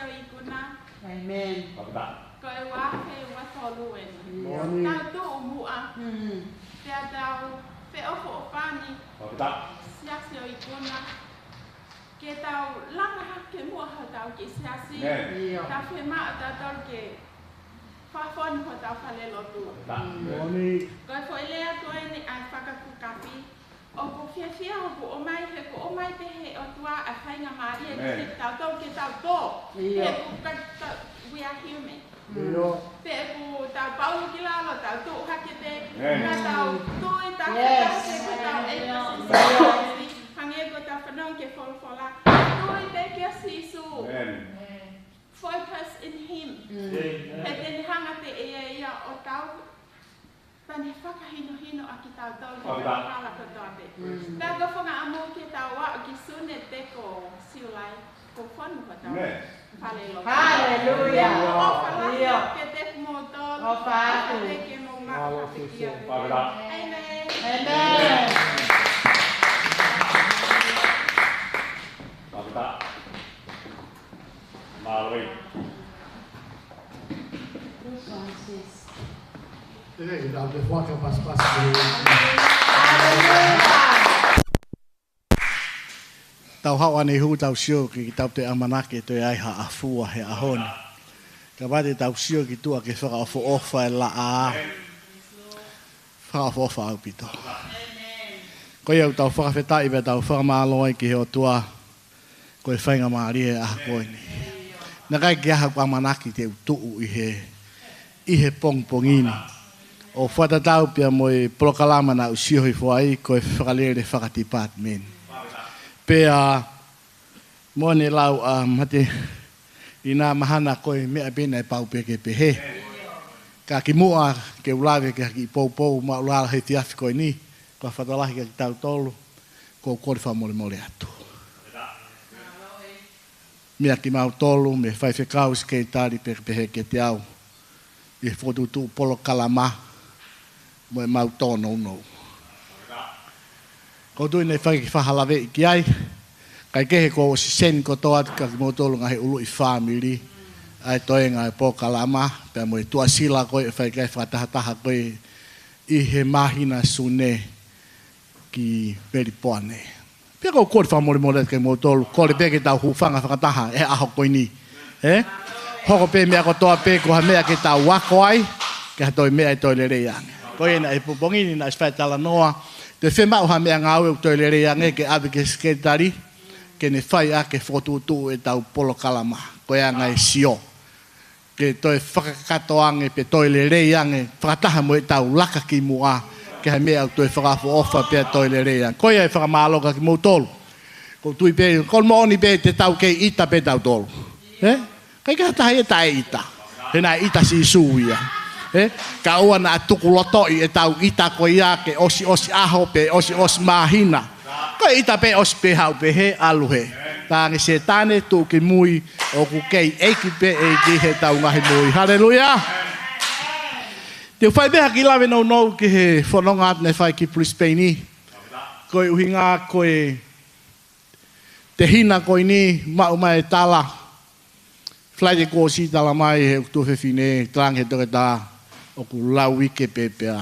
Ikuna. Amen. ko e wā he wā tolu e Moni. tau tu umua te tau pe ofo o pani siasi o Ikuna ke tau langa ha ke mua ha tau ke siasi tau whe maa tau ke whawhon ho tau whale lotu Moni. ko e fo ilea koe ni ai whakakukapi o ko whiawhia o ko o mai he ko o mai te he o tua a whainga maari e te tau tau ke tau tō he ko we are human pe ko tau paulo ki lalo tau tō hake te ka tau tō e tau he ko tau e kasi hange ko tau whanau ke wholawhala tō e te kia sisu focus in him he te hanga te ia o tau Pani whakahino a ki tau tau ki tau kala katoa te. Pea ko whanga amo ki tau wa o ki sune te ko siulai ko whanu katoa. Hallelujah. Hallelujah. O whalaki o ke te kumotoro. O whātu. O te ke mo maka te kia. Amen. Amen. Pavita. Maloi. Ei, dá de foca pas. Tau hau ane hu tau sio ki tau te amanake te ai ha afua he ahoni. Ka wate tau sio ki tua ke whaka ofo ofa e la a. Whaka ofo ofa au pito. Koe au tau whakawhetai me tau whakamāloi ki he o tua koe whainga maari e aha koe ni. Nā kai ki aha kua manaki te utuu i he pongpongini. O whatatau pia mo e prokalama na usiohi fuai ko e whakalere whakatipat men. Pea mo ne lau mate i nā mahana koe mea pena e pau peke pehe. Ka ki mua ke ulawe ke haki pou ma ulala he tiafi koe ni. Ko whatalahi ke tau tolu ko kore whamole mole atu. Mea ki mau tolu me whaiwhekau skei tari peke pehe ke te au. I whotutu polo kalama. Mo e mau tōna unou. Ko tui nei whaki ki whahalawe i ki ai. Kai kehe ko o si sen ko toa ka ki mo tōlu ngahe ulu i whamiri. Ai toi ngā e pōkalama. Pea mo e tua sila koe e whaki kai whakatahataha koe i he mahina sune ki peri poane. Pea ko kore whamori mo rete kai mo tōlu. Kore peke tau hufanga whakataha e aho koe ni. Hoko pe mea ko toa pe ko ha mea ke tau wako ai. Ke ha toi mea e toi le reange. Koe na e pupongini na iswhaitala noa. Te whemau ha mea ngāwe u toile rea nge ke awe ke sketari. Ke ne whai a ke whotutu e tau polo kalama. Koe a ngai sio. Ke toi whakakato ange pe toile rea nge. Whakataha mo e tau laka ki mua. Ke ha mea u toi whakafo ofa pe toile rea. Koe a e whakamaloka ki mou tolu. Ko tui pe, kon mo oni pe te tau ke ita pe tau tolu. Kai ka taha e tae ita. He nā ita si suia. Ka ua na tuku loto i e tau ita ko ia ke osi aho pe osi mahina. Ko ita pe osi pe hau pe he aluhe. Tā nge se tāne tū ki mui o ku kei eiki pe e ki he tau ngahi mui. Halleluja! Te whai beha ki lawe nou ki he whanonga atu ne whai ki Brisbane. Koe uhinga koe te hina koe ni mau mai tala. Flai te kō si tala mai he uktu whiwhine trang he tere tā. O ku lau ike pepea.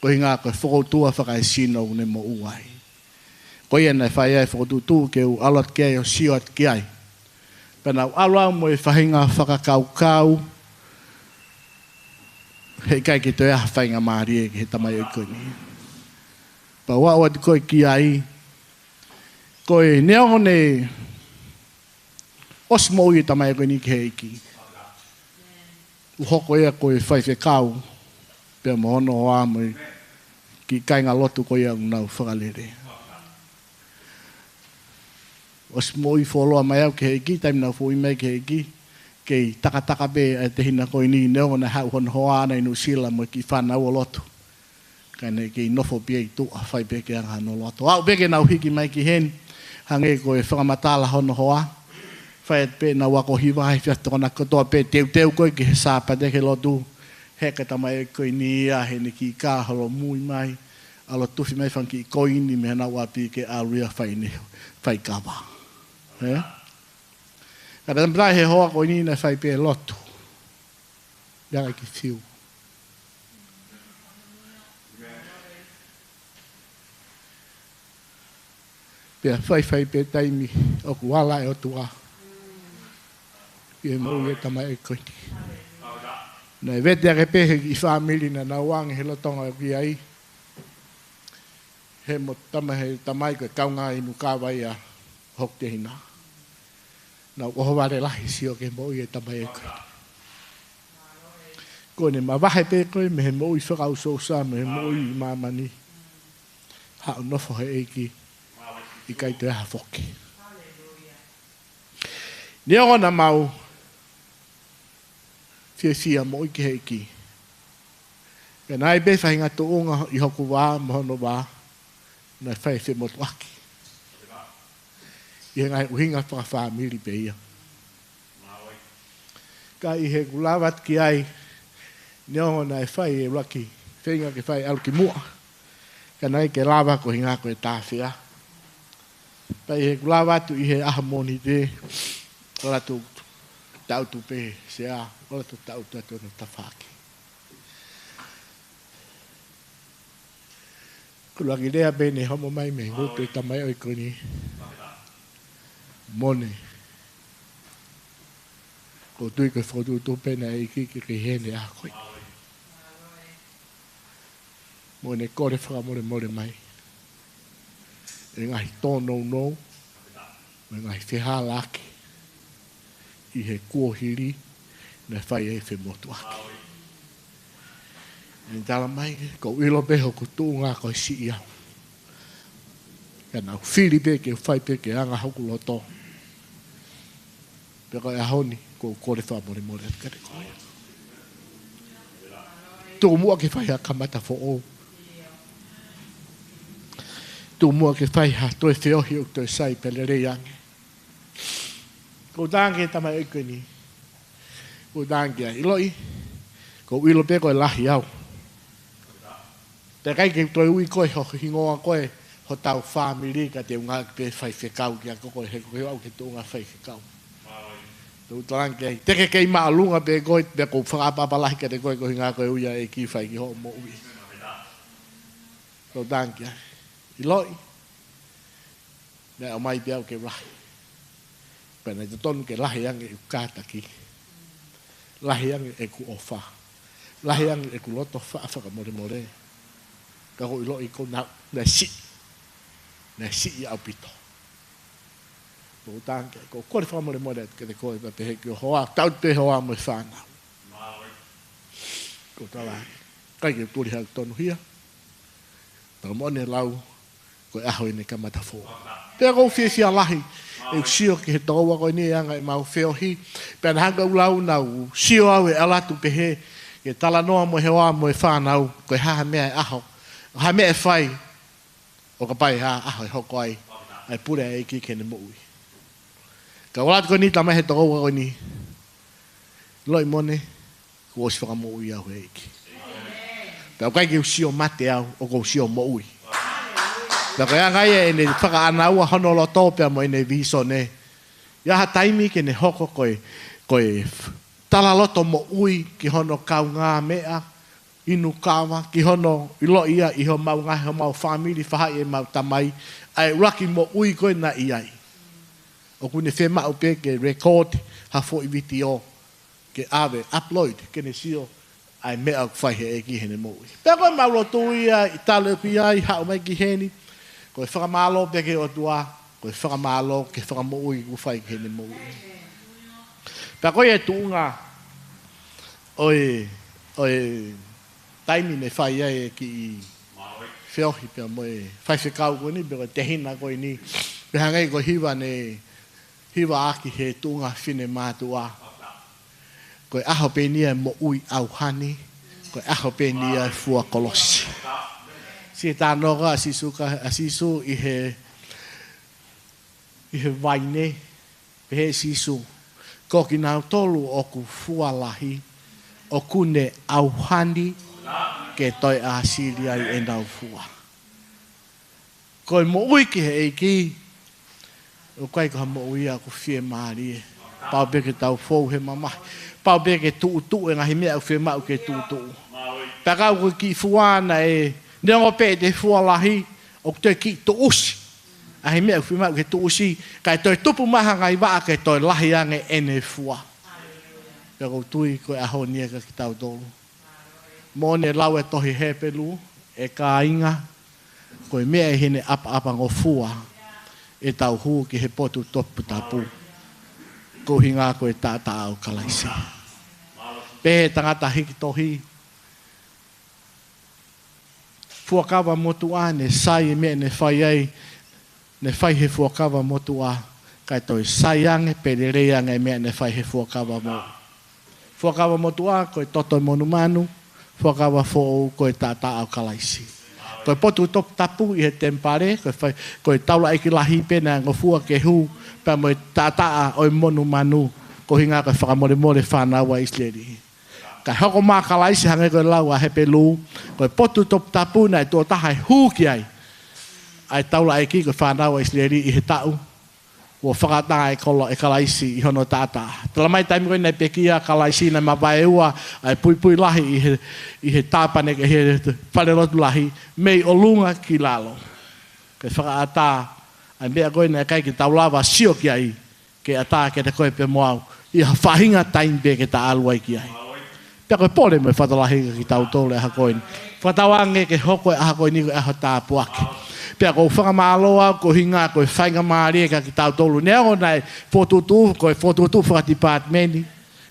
Ko hinga koe whakoutua whakai sino ne mo uai. Ko ia nei whai ai whakoututu ke u alat ke ai o siot ke ai. Pena u alau mo e whahinga whakakaukau. Hei kai ke toi aha whainga maari e ke he tamai o koe ni. Pa ua ua te koe ki ai. Koe neo ne osmo ui tamai o koe ni ke he iki. Uhoko ea koe whaiwhekau. Pea mohono hoa mo ki kainga lotu koe au nau whakalere. Os mo i wholoa mai au ke heiki, taim nau fōi mai ke heiki. Kei takataka be e te hina koe ni neo na hau hon hoa ana inu sila mo ki whanau o lotu. Kaine kei nofo pia i tua whai peke anga no lotu. Au peke nau hiki mai ki hen. Hange koe whakamatala hono hoa. Whai pe na wako hiwa hai whiatona katoa pe teu koe ki he sāpate ke lotu. Heka tamai koe ni a he ni ki kāholo mui mai. Alo tuwhi mai whanki i koe ni me hana wapi ke aruia whai ne whai kawa. Kada mbrai he hoa koe ni na whai pe lotu. Ia ki fiu. Pea whai pe taimi o kuala e o tua. Pea mau e tamai e koini. Nei vete ake pehe ki whamili na nauangi he lotonga ki ai. He mo tamai koe kaunga inu kāwai a hok te hina. Nau koho ware lahi sio ke mo e tamai e koini. Kone ma wahe pe koe me he mo i whakau sosa me he mo i mamani. Hao nofo he eiki. I kai te aha whoki. Ni o na mau fia mo i ke heiki. Ka nai be whainga to unga i hoku wā, mohono wā, nai whai whi motu aki. I ngai uhinga whaka whamiri pe ia. Ka i he kulawat ki ai, ni o nai whai e raki, whainga ke whai alu ki mua. Ka nai ke lawa ko hinga ko e tāwhia. Pai he kulawa tu i he aha moni te, ora tu tau tu pe sea, ora tu tau tu atu no tawhaki. Kula ki rea bene homo mai me, roto i tamai oi koni. Mone. Ko tui koe whotu tu pena e ki hene a koe. Mone kore whakamore mai. E ngai tōnou nou, me ngai wheha laki, i he kuohiri, na whai e whe motu aki. E tala mai, ko ilo beho ko tūngā koe si ia. Ka nau whiri pe ke whai pe ke anga hoku loto. Pe koe ahoni, ko kore whamore atkare koe. Tō mua ke whai a kamata fo o. Tu mua ke whai ha toi whiohi o toi sai pele rei ange. Ko tāngi tamai oi koe ni. Ko tāngi a iloi. Ko ilo pe koe lahi au. Te kai ke toi ui koe ho hingoa koe ho tau whamiri ka te unga pe whai whekau ki a koko he koe au ke tu unga whai whekau. Tu tāngi ai. Te ke kei maa lunga pe koe pe ko whakapapa lahi ka te koe ko hinga koe uia e ki whai ki ho mo ui. Ko tāngi ai. I loi, nea o mai beau ke rahi. Pena te tonu ke lahi ange e kātaki. Lahi ange e ku ofa. Lahi ange e ku loto whaafaka more. Ka ho i loi ko nau, nea si. Nea si i au pito. Ko tānke, ko kore whamore ke te koe pe he ki o hoa, tau te hoa mo i whanau. Ko tala, kai ke turi hau tonu hia. Tau mone lau, koe aho ine kamata fō. Pea kou whiawhia lahi, e sio ki he tōua koe ni anga e mau whiohi. Pea hanga ulau nau, sio au e alatu pe he, ke tala noa mo he oa mo e whanau, koe haha mea e aho. Ha mea e whai, o ka pai ha aho e hoko ai, ai pure e ki kene mo ui. Ka walatu koe ni tamai he tōua koe ni, loi mone, ko osi whaka mo ui au he eki. Pea kai ki usio mate au, o ko usio mo ui. Pea koe angai e ne whaka anaua honolo tōpea mo ene viso ne. Iaha taimi ke ne hoko koe tala loto mo ui ki hono kau ngā mea, inu kawa, ki hono ilo ia i ho mau ngahi ho mau whamiri whahai e mau tamai, ai raki mo ui koe na iai. O kune whema upe ke record ha fo i viti o, ke awe upload, ke ne sio, ai mea whaihe e ki hene mo ui. Pea koe mauro tuia, i tale upi ai, hao mai ki heni, koe whakamalo peke o tua, koe whakamalo ke whakamo ui ku whai kene mo ui. Pea koe e tuunga, oe taimi ne whai ai e ki i whiohi pia mo e whai whekau koe ni, pia te hina koe ni, pia ngai koe hiwa aki he tuunga whine mātua. Koe aho penia mo ui au hani, koe aho penia fua kolosi. Si tā noga asisu i he waine, pe he sisu, ko ki nau tolu o ku fualahi, o kune auhani, ke toi a Siria i e nau fua. Koe mo ui ki he eiki, o kai ka mo ui a ku fie maari e, pau peke tau fou he mamahi. pau be ke tu e ngahi mea uwhi mau ke tu. Pekau ko ki fuana e nengo pe te fualahi o te ki tu usi. Ahi mea uwhi mau ke tu usi, kai toi tupu maha ngai waa ke toi lahi ange ene fua. Pekau tui koe aho nia ka ki tau tolu. Mone lau e tohi hepelu, e ka inga, koe mea e hene apa ngo fua, e tau huu ki he potu topu tapu. Ko hinga koe tata au kalaisi. Pehe tangata hiki tohi. Fuakawa motua ne sai e mea ne whai ei, ne whai he fuakawa motua, kai toi sai ange, perere ange mea ne whai he fuakawa mo. Fuakawa motua koe toto monu manu, fuakawa fo koe tata au kalaisi. Koe potu top tapu i he tempare, koe taula eki lahi pena ngofua ke hu, pa moe tata oi monu manu, ko hinga koe whakamore more whanawa isleri. Kai hoko maa kalaisi hange koe lau a hepe lu, koe potu top tapu nai tuo tahai hu ki ai. Ai taula eki koe whanawa isleri i he tau, ua whakatanga e kolo e kalaisi i hono tata. Tala mai taimi koe nei pekia kalaisi na mawae ua ai pui lahi i he tāpane ke he wharerotu lahi mei o lunga ki lalo. Ke whakaata ai mea koe nei kai ki taulawa sio ki ai ke ata ke te koe pe moau i ha whahinga taimbe ke ta aluai ki ai. Pea koe pole me whatalahinga ki tau tole aha koe. Whatawange ke hoko e aha koe ni koe aha tāpuake. Pea ko whakamaloa, ko hinga, ko whainga maari e ka ki tau tolu. Nea o nei fotutu, ko fotutu whakatipaatmeni.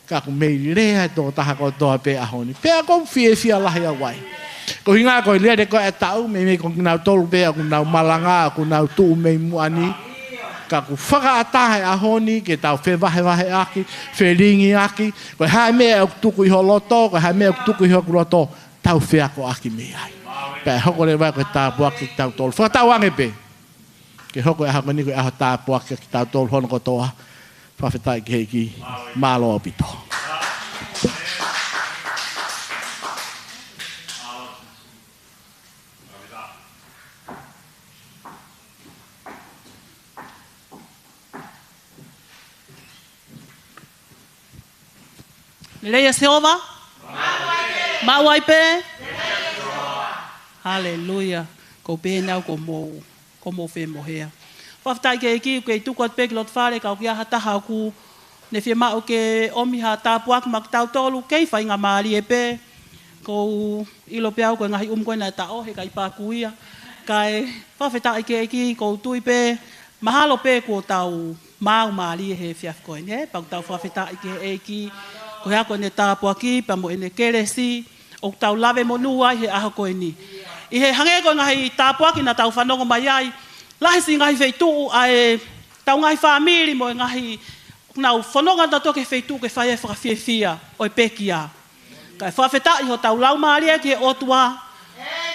Ka ko meiri rea tō taha ko toa pe ahoni. Pea ko fia lahi awai. Ko hinga ko lea de ko e tau, me ko nau tolu pea, ko nau malanga, ko nau tuu mei muani. Ka ko whakaatahe ahoni, ke tau whewahe aki, whelingi aki. Ko hae mea o tuku iho loto, ko hae mea o tuku iho kuroto, tau whea ko aki mea ai. Pea hoko le wai koe tāpua ki tau tolu. Whakatau ange pe. Ke hoko e hako ni koe aho tāpua ki tau tolu hono kotoa. Whawhetai ki heiki mālo opito. Leia Silva. Mawai pe. Hallelujah. Ko pēnau ko mō whē mohea. Whaftai ke ki, ke tukot pek lot whare, kau ki aha taha ku, ne whē mao ke omiha tāpuak mak tau tolu, kei whainga maari e pē. Ko ilo peau koe ngahi koe nai ta ohe kai pākuia. Kai whawhetai ke ki, ko tui pē, mahalo pē ko tau mau maari e he whiaf koe, ne? Pau tau whawhetai ke ki, ko hea koe ne tāpuaki, pa mo ene keresi, o tau lawe mo nuai he aha koe ni. I he hange koe ngahi tāpuaki na tau whanongo mai ai, lahi si ngahi wheituu ai tau ngahi whamiri mo ngahi nau whanonga na toke wheituu ke whaia whakawhiawhia o pekia. Kai whawhetai ho tau lau maaria ki he otua,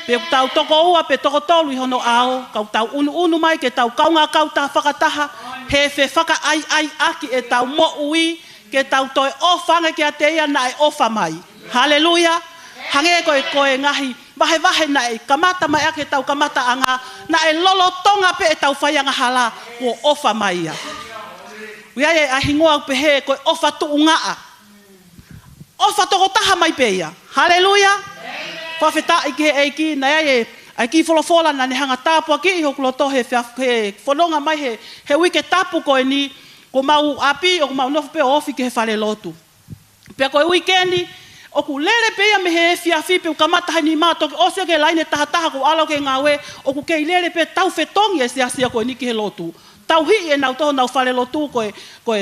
pe tau toko ua pe toko tolu i hono ao, kau tau unu mai ke tau kaunga kau tā whakataha, he whe whaka ai aki e tau mo ui, ke tau toi ofanga ki a te ia na e ofa mai. Hallelujah! Hange koe ngahi, wahe na e kamata mai ake tau kamata anga, na e lolo tonga pe e tau whaianga hala ko ofa mai ia. Wia e ahingoa pe he koe ofa tu ungaa. Ofa toko taha mai pe ia. Hallelujah! Whawheta ike e ki, na e ki wholofola na ne hanga tāpua ki i hokulo to he whanonga mai he wike tapu koe ni, ko mau api o ko mau nofu pe ofi ke he whare lotu. Pea koe weekendi, o ku lere pea me he whiawhi pe kamata hai ni mātoki o se ke laine taha ko alo ke ngawe o ku kei lere pe tau whetongi e sia koe niki he lotu. Tau hi e nau toho nau whare lotu koe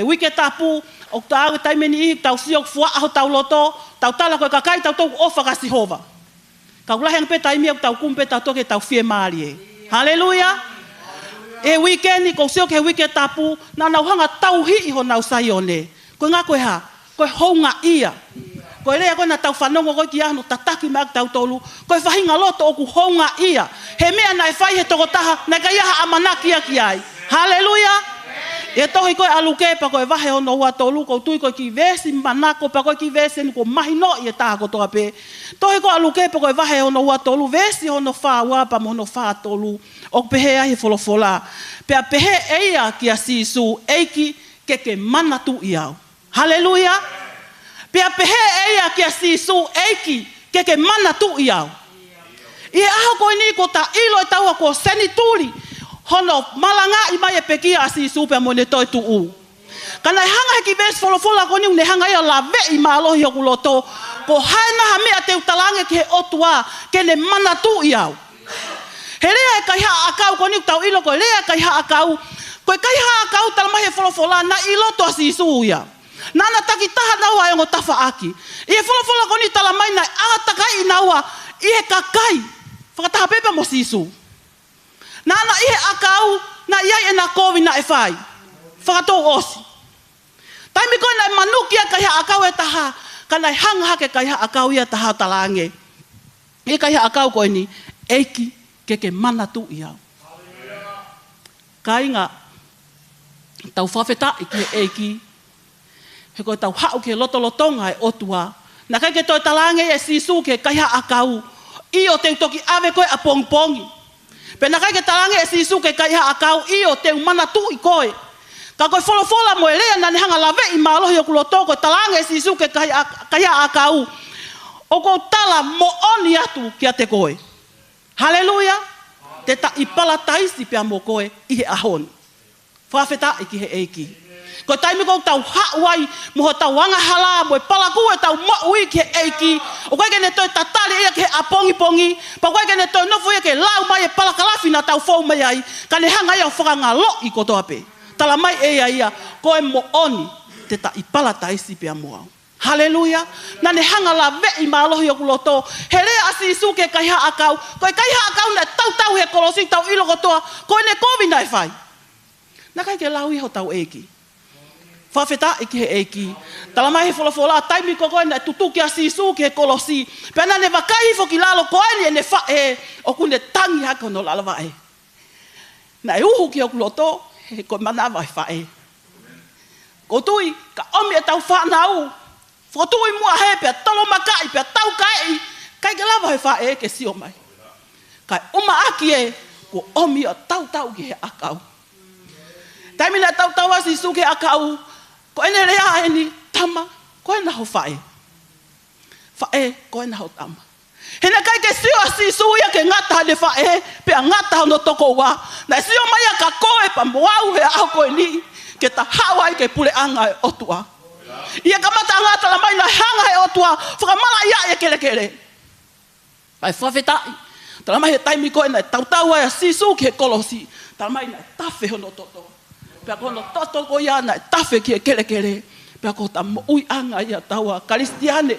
wike tapu o tau taimeni ihi tau siok fua aho tau loto tau tala koe kakai tau tau ofa kasi hova. Kau laheng pe taimi au tau kumpe tau toke tau fie maari e. Hallelujah! E weekendi ko siok he wike tapu na nau hanga tau hi iho nau saione. Koe ngā koe ha, koe hounga ia. Koe rea koe na tau whanongo koe ki ahno tataki mak tau tolu, koe whahinga loto o ku hounga ia. He mea na e whai he toko taha, na ka iaha amanakia ki ai. Hallelujah! E tohi koe aluke pa koe wahe hono hua tolu, ko tui koe ki vesi manako, pa koe ki vesi ni ko mahino i e taha ko toa pe. Tohi koe aluke pa koe wahe hono hua tolu, vesi hono wha wapa mo hono wha tolu, o pehe ahi wholofola. Pea pehe eia ki a sisu, eiki ke manatu i au. Hallelujah! Pia pehe eia kia sisu eiki ke mana tu iau. Ia aho koe ni ko ta ilo e taua ko seni tuli. Hono malanga i mai e pekia a sisu pia mo ne toi tu u. Kana hanga heki ves folofola ko ni ne hanga ia la ve i maalohi o kuloto. Ko haena ha mea te utalange ke otua ke ne mana tu iau. He rea e kai haa akau ko ni tau ilo ko rea kai haa akau. Koe kai haa akau talama he folofola na ilo to a sisu ia. Nana taki taha naua e ngo tafa aki. Ie folofola ko ni talamai na atakai naua ie kakai. Whakataha pepe mo sisu. Nana ie akau na iai e na kovi na e whai. Whakatou osi. Taimi koe na manukia kai haa akau e taha. Kana hanga hake kai haa akau ia taha talange. Ie kai haa akau koe ni eiki ke mana tu iau. Kai ngā tau whawheta i ke eiki. He koe tau hau ke lotolotonga e otua. Na kai ke toi talange e sisu ke kai haa akau. I o teu toki ave koe a pongpongi. Pe na kai ke talange e sisu ke kai haa akau. I o teu mana tu i koe. Ka koe folofola mo e lea na ne hanga lave i maalohi o kuloto koe talange e sisu ke kai haa akau. O ko tala mo oni atu kia te koe. Haleluia. Te ta ipala taisi pia mo koe i he ahon. Whawheta i ki he eiki. Ko taimi ko tau hauai mo tau wanga hala mo pala ku e tau maui ki he eiki. O koe kene toi tatali ia ki he apongi pongi. Pa koe kene toi nofu ia ke lau mai e pala kalafi na tau fau mai ai. Ka ne hanga ia whakanga lo i kotoa pe. Tala mai e ia koe mo oni te ta ipala taisi pia mo au. Haleluia. Na ne hanga la ve i maalohi o kuloto. He rea asi isu ke kai haa akau. Koe kai haa akau na tau he kolosi tau ilo kotoa. Koe ne kovi na e whai. Na kai ke lau iho tau eiki. Whawheta i ki he eiki. Tala mai he wholofola taimi ko koe na tutuki asi isu ke he kolosi. Pena ne Vakaahi foki lalo koe ni e ne whae. O ku ne tangi haka no lalawa e. Na e uhu ki o kuloto. He koe manawa e whae. Lokotui ka omi e tau whanau. Lokotui mua he pia talo makai pia tau kai. Kai ke lawa he whae ke sio mai. Kai uma aki e ko omi o tau ki he akau. Taimi na tau asi su ke akau. Ko ene rea e ni tama. Ko ena ho whae. Whae ko ena ho tama. Hena kai ke sio asi su ia ke ngata de whae. Pia ngata no toko wa. Na sio mai a ka koe pa moau he au koe ni. Ke ta hawai ke pule anga e otua. Ia kamata ngata la mai na hanga e otua. Whakamala ia e kere kere. Ai whawhetai. Tala mai he taimi koe na tau ai a sisu ke kolosi. Tala mai na tafe hono toto. Pea kono toto ko ia na tafe ke kere kere. Pea ko ta ui anga ia taua karistiane.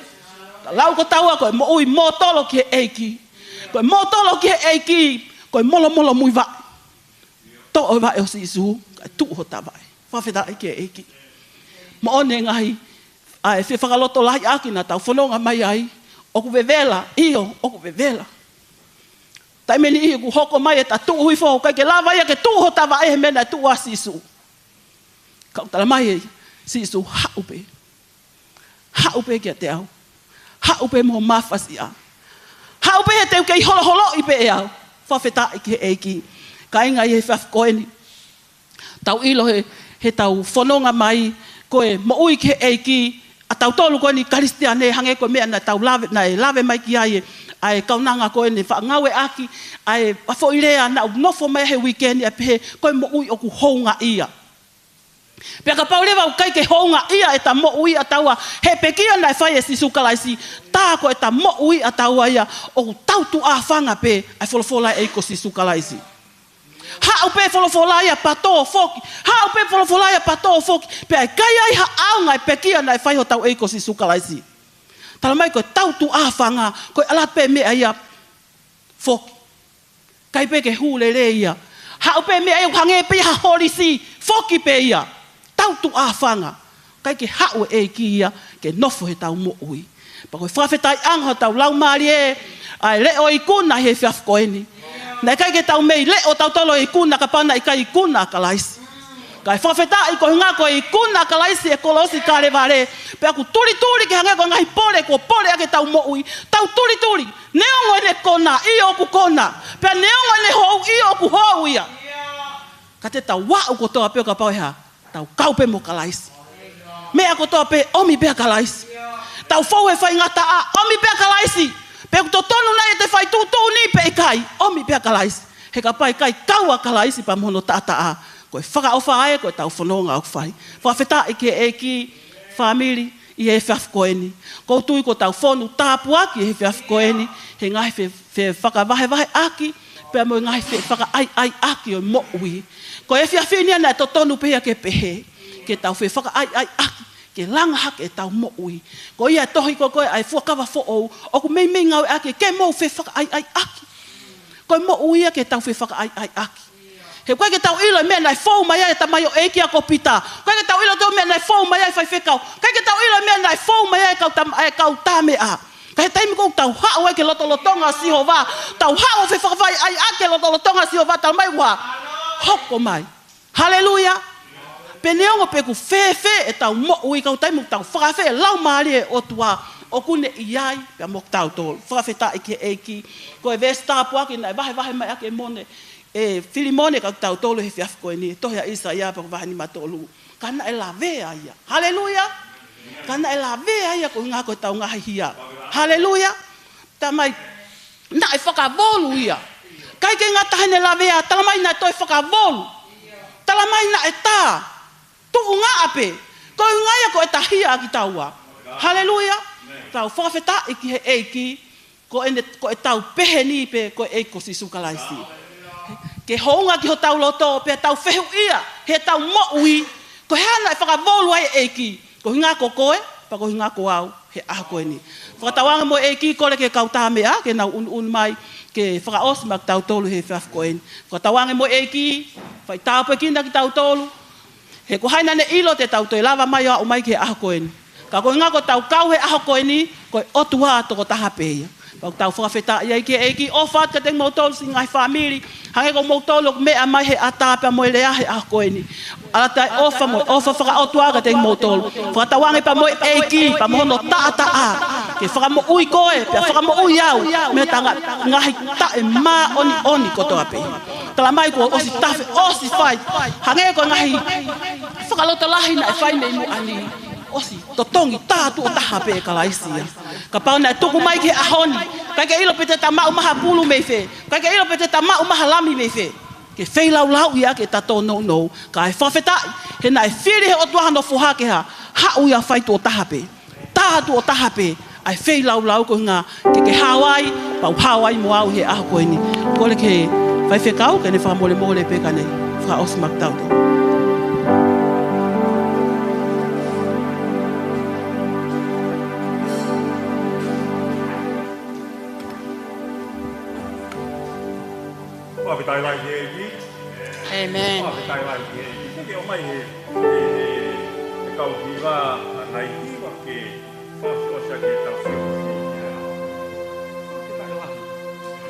Ta lau ko taua koe ui motolo ke eiki. Koe motolo ke eiki. Koe molo mui vai. To o vai o sisu. Kai tu ho ta vai. Whawhetai ke eiki. Ma one ngahi. Ai fe whakaloto lahi aki na tau whanonga mai ai. Oku vevela. Iyo oku vevela. Taime ni ihi ku hoko mai e ta tu hui fo. Kai ke lava ia ke tu ho ta vai he mena tu a sisu. Kau tala mai e sisu haupe. Haupe kia te au. Haupe mo mafasia. Haupe he teu kei holo holo i pe e au. Whawhetai ke eiki. Kai ngai he whafkoeni. Tau ilo he tau whanonga mai koe mo ui ke eiki a tau tolu koe ni karistiane hange koe mea na tau lave mai ki ai ai kaunanga koe ni whaangawe aki ai whafo irea na nofo mai he weekend e pehe koe mo ui oku hounga ia. Pea ka paurewa u kai ke hounga ia e ta mo ui a taua he pekia na e whai e sisukalaisi tā koe ta mo ui a taua ia oku tautu a whanga pe ai wholofola e ko sisukalaisi. Ha upe folofola ia pato foki. Ha upe folofola ia pato foki. Pe ai kai ai ha aunga e pekia na e whai ho tau eiko si sukalaisi. Tala mai koe tau tu awhanga. Koe alat pe mea ia foki. Kai pe ke hule le ia. Ha upe mea ia hange pe ha horisi. Foki pe ia. Tau tu awhanga. Kai ke hau e ki ia. Ke nofo he tau mo ui. Pa koe whawhetai anga tau lau maari e. Ai leo Ikuna he whiafkoeni. Na kai ke tau mei le o tau tolo Ikuna ka pana i kai Ikuna ka laisi. Kai whawheta i ko hinga ko Ikuna ka laisi e kolosi ka le vare. Pe aku turi ke hanga ko ngai pore ko pore ake tau mo ui. Tau turi. Neongo ne kona i oku kona. Pe neongo ne hou i oku hou ia. Ka te tau wau ko toa peo ka pau ha. Tau kaupe mo ka laisi. Mea kotoa pe omi pea kalaisi. Tau fau e whai ngata a, omi pea kalaisi. Pe kuto tonu nei te whai tūtū ni pe kai, omi pea kalaisi. He ka pai kai kaua kalaisi pa mono tata a. Koe whakaofa ae, koe tau whanonga au whai. Whawheta ike e ki whamiri i he whiafkoeni. Ko tui ko tau whonu tāpu aki he whiafkoeni. He ngai whakavahe aki, pea mo ngai whaka ai aki o mo ui. Ko e whiawhinia nei to tonu pehea ke pehe. Ke tau whaka ai aki. Ke langa hake e tau mo ui. Ko ia tohi ko koe ai fuakawa fo ou. Oku mei ngau ake ke mo whaka ai aki. Koe mo ui ke tau whaka ai aki. He koe ke tau ilo mea nai fau mai ai ta mai o eki a ko pita. Koe ke tau ilo tau mea nai fau mai ai whai whekau. Koe ke tau ilo mea nai fau mai ai kau tāme a. Kai taimi kou tau hao ai ke lotolotonga siho wā. Tau hao whewhakawai ai ake lotolotonga siho wā. Tau mai wā. Hoko mai. Haleluia. Peneongo peku whewhe e tau mo ui kau taimi tau whakawhe e lau maari e otua. O kune iai pia mok tau tolu. Whakawheta ike eki. Koe vestapu aki nai wahe mai ake mone. E Filimone kau tau tolu he whiafkoeni. Tohia isa ia pa wahe ni matolu. Kana e la vea ia. Haleluia. Kana e la vea ia ko ngā koe tau ngahi hia. Haleluia. Tamai na e whakavolu ia. Kai ke ngā tahene la vea. Talamai na toi whakavolu. Talamai na e tā. Tuku ngā ape. Koe ngaia ko e tahia ki taua. Haleluia. Tau whawheta iki he eiki. Ko e tau pehe ni pe ko e eiko si sukalaisi. Ke hounga ki ho tau loto pe tau whehu ia. He tau mo ui. Ko hana e whakavolu ai eiki. Ko hinga ko koe. Pa ko hinga ko au. He aha koe ni. Whakatawanga mo eiki kore ke kau tāmea. Ke nau un mai. Ke whakaosima ki tau tolu he whiaf koe ni. Whakatawanga mo eiki. Whai tau pe kinda ki tau tolu. He ko haina ne ilo te tau toi lava mai o mai ke aha koe ni. Ka ko hinga ko tau kau he aha koe ni. Ko otua toko taha peia. Pau tau whakawheta iai ke eiki. Ofat ka teng mautolu si ngai whamiri. Hange ko mautolu mea mai he atapea mo lea he aha koe ni. Alatai ofa mo. Ofa whakaotua ka teng mautolu. Whakatawangi pa mo eiki. Pa mohono taa. Ke whakamo ui koe. Pea whakamo ui au. Mea tanga ngahi tae maa oni kotoa pe. Tala mai ko osi tafe. Osi whai. Hange ko ngahi. Whakalota lahi na e whai nei mu ani. Osi, totongi tātu o taha pe kalaisia. Ka pau nai tuku mai ke ahoni. Kai ke ilo pete ta mau maha pulu mei fe. Kai ke ilo pete ta mau maha lami mei fe. Ke whei lau ia ke tato no. Ka e whawhetai. He nai whiri he o tuaha no fuha ke ha. Ha uia whai tu o taha pe. Tātu o taha pe. Ai whei lau ko ngā. Ke Hawaii. Pau Hawaii mo au he aho koe ni. Kore ke whai whekau. Ke ne whamole pe ka nei. Wha osmak tauto. Tai lai he. Amen. Tai lai he. Ke o mai he kau viva nai viva ke faso sa ke tau se.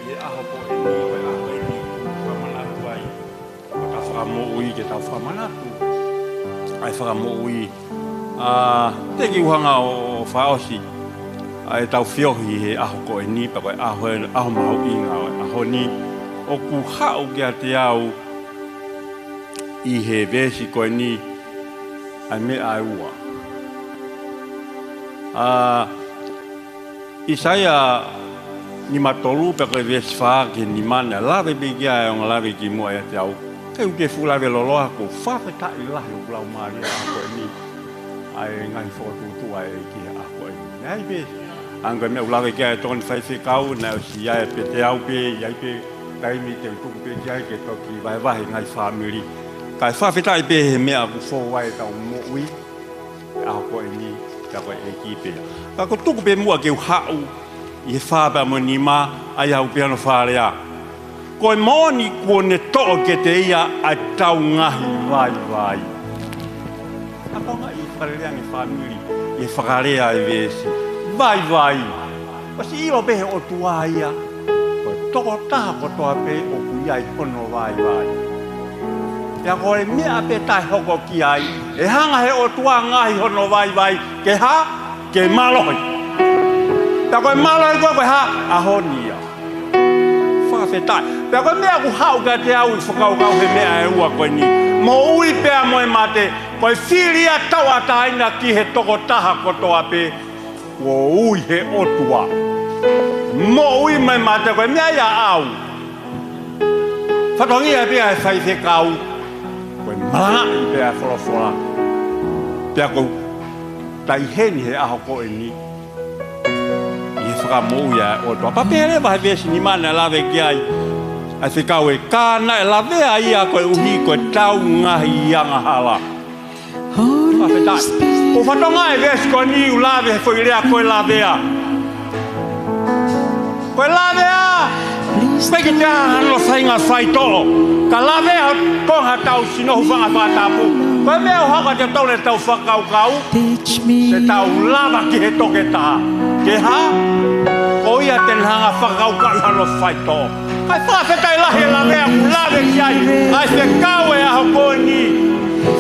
Ye aho po ni ko aho ni pa mana tuai. Ka fa mo ui ke tau fa mana tu. Ai fa mo ui. Te ki uhanga o faosi. Ai tau fiohi he aho ko ni pa ko aho mau inga aho ni. O ku hao kia te au i he vesi koe ni ai me ai ua. Isaia ni matolu pe koe vesi wha ke ni mana lawe be kia e onga lawe ki mua e te au. Ke uke fu lawe loloa ko whawheta i lahi o kulau maari a koe ni. Ai ngai whotutu ai ki a koe ni. Ai vesi. Angoe me ulawe kia e toni whaife kau na o si ai pe te au pe iai pe kai mi te tuku pe jai ke toki vai ngai family kai whawhetai pe he mea ku fo wai tau mo ui a koe ni ka koe e ki pe ka ko tuku pe mua ke hau i he whaba mo ni ma ai au pe ano wharea koe moni kua ne to'o ke te ia a tau ngahi vai a konga i wharereangi family i he whakarea i vesi vai pasi ilo pe he o tua ia toko taha kotoa pe o kuiai pono vai. Ia kore mea pe tai hoko ki ai. E hanga he o tua ngahi hono vai. Ke ha, ke maloi. Ia koe maloi koe ha, ahonia. Whawhetai. Pea koe mea ku hau ka te au I whakaukau he mea e ua koe ni. Mo ui pea moe mate, koe whiria tau ataina ki he toko taha kotoa pe. Wo ui he otua. Mo ui mai mate koe mea ia au. Whatongi e pea e whai te kau. Koe malanga I pea wholawhola. Pea kou tai heni he aho koe ni. I he whakamou ia e otua. Papere wahe vesi ni mana lawe ki ai. Ai te kau e kāna e lawea ia koe uhi koe tau ngahi ianga hala. Whawhetai. O whatonga e vesi koe ni u lawe he whoi rea koe lawea. Koe lawea! Peki te ahano whainga whai tolo. Ka lawea konga tau sinohu whanga whatapu. Koe mea o haka te tole tau whakaukau. Se tau lava ki he toke taha. Ke ha? O ia ten hanga whakaukau hano whai tolo. Kai whawhetai lahi e lawea ku lawe ki ai. Ai se kau e aho koe ni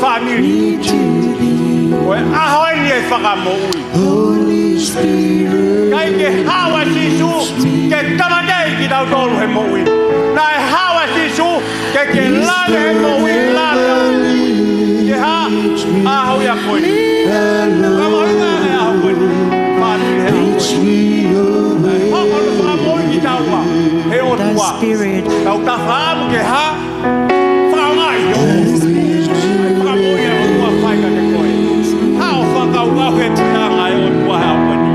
whamiri. Koe aho e ni e whakamoui. Kai ke hawa sisu, ke tamadei ki tau tolu he moui. Nai hawa sisu, ke lawe he moui, lawe. Ke ha, aho ia koe ni. Kamoringa e aho koe ni. Whamiri he aho koe ni. Hoko no whakamoi ki taua. He o tua. Tau ta whaamu ke ha, whaongai yo. Whakamoi e o tua whaika te koe. Hao whakau au he tinanga e o tua he aho ni.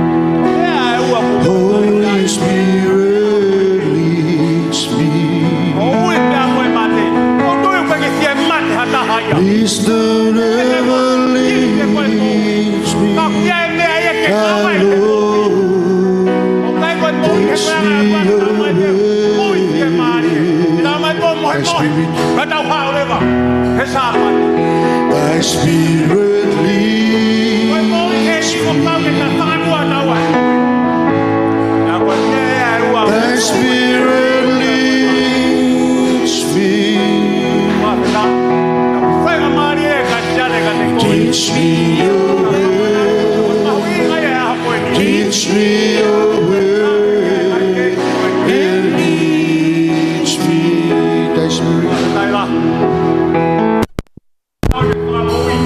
Ea e ua Holy Spirit leads me. O ui pea koe mate. O tui koe ke fie mate hata haia. Wisdom never leads me. Ka kia e mea ia ke kawa e te moui. O kai koe moui he koe anga koe ka mai te moui ke maari. Ina mai koe mohe mohi. Ka tau hao rewa. He sāpati. Thy Spirit leads Koe moui he ni ko kau ke ta whanganua taua. Ia koe mea e ua. Thy Spirit leads me. Whapeta. Whainga maari e ka tiane ka te koe. Teach me your way. Mahui ngai e aho koe ni. Teach me your way. And leads me. Thy Spirit. Tai la. Au te whakamoui.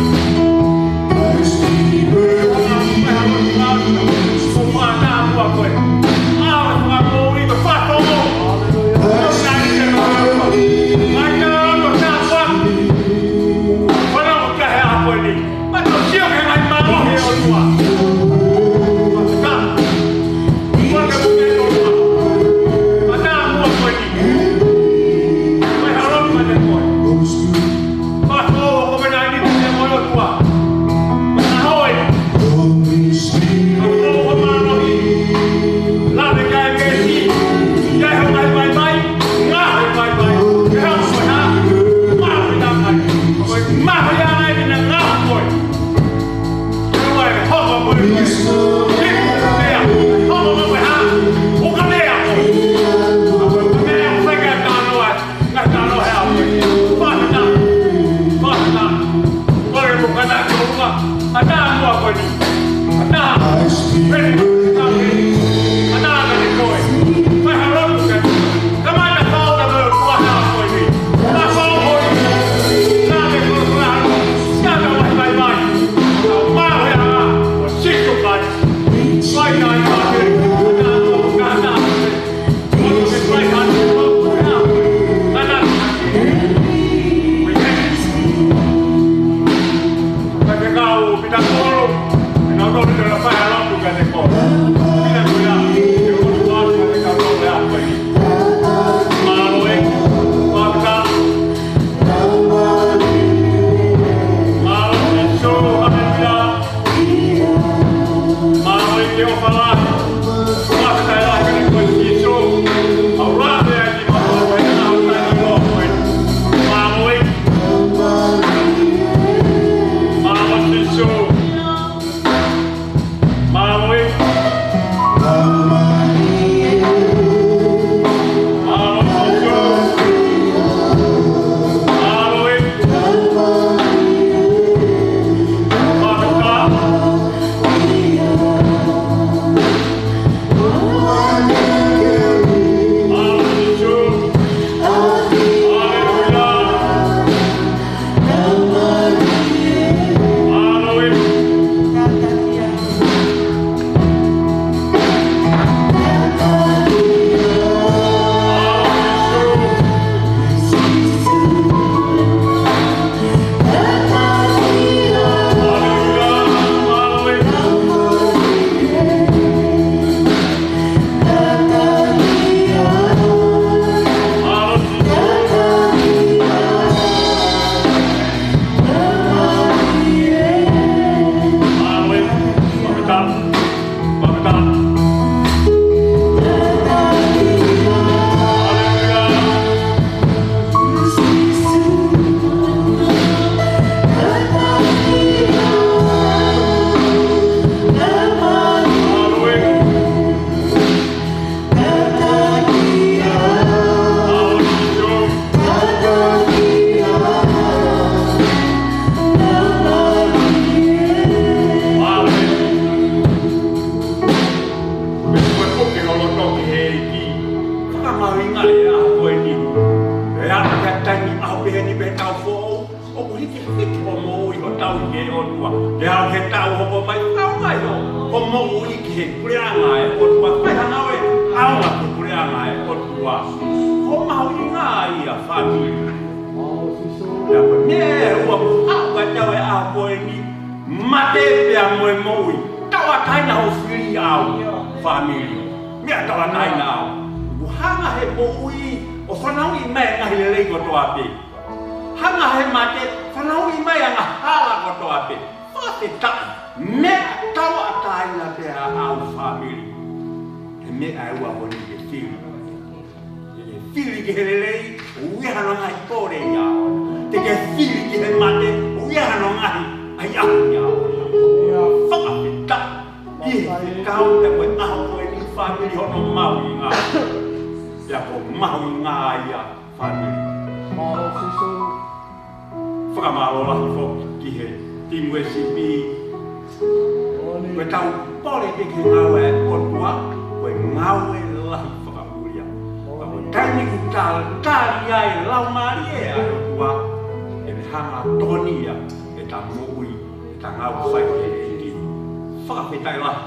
ki. Whakamawinga e a koe ni. E a kia tangi au pehe ni pe tau fo. O ku hiki hiki o mo i o tau i ke o tua. Te hao ke tau hoko mai tau mai o. O mo i ki he kureanga e o tua. Pai hanau e aunga ke kureanga e o tua. Ho mau i ngā i a whanui. Ia koe mea ua hau ka tau e a koe ni. Mate pia moe moi. Tau a taina ho whiri au. Family. Mea tau a taina au. Hanga he moi o whanau i mai ngahi le rei ko toa pe. Hanga he mate, whanau i mai anga hala ko toa pe. Whate tai, mea tau a taina pe a au family. He mea ua honi ke whiri. He whiri ki he le rei, o uihano ngai kore i ao. Te ke whiri ki he mate, o uihano ngai ai au i ao. Whakawhi tai, i he kau te koe aho koe ni family hono mau i ngā. Ia ko mahu ngā ia whanui. Whakamaro lahi fo ki he timu e sipi. Koe tau pole te ki ngau e otua, koe ngau e lahi whakamuria. Koe taini ku tāli ai lau maari e a otua, e me hanga tonia e ta mui, e ta ngau whai e ki. Whakawhetai lahi.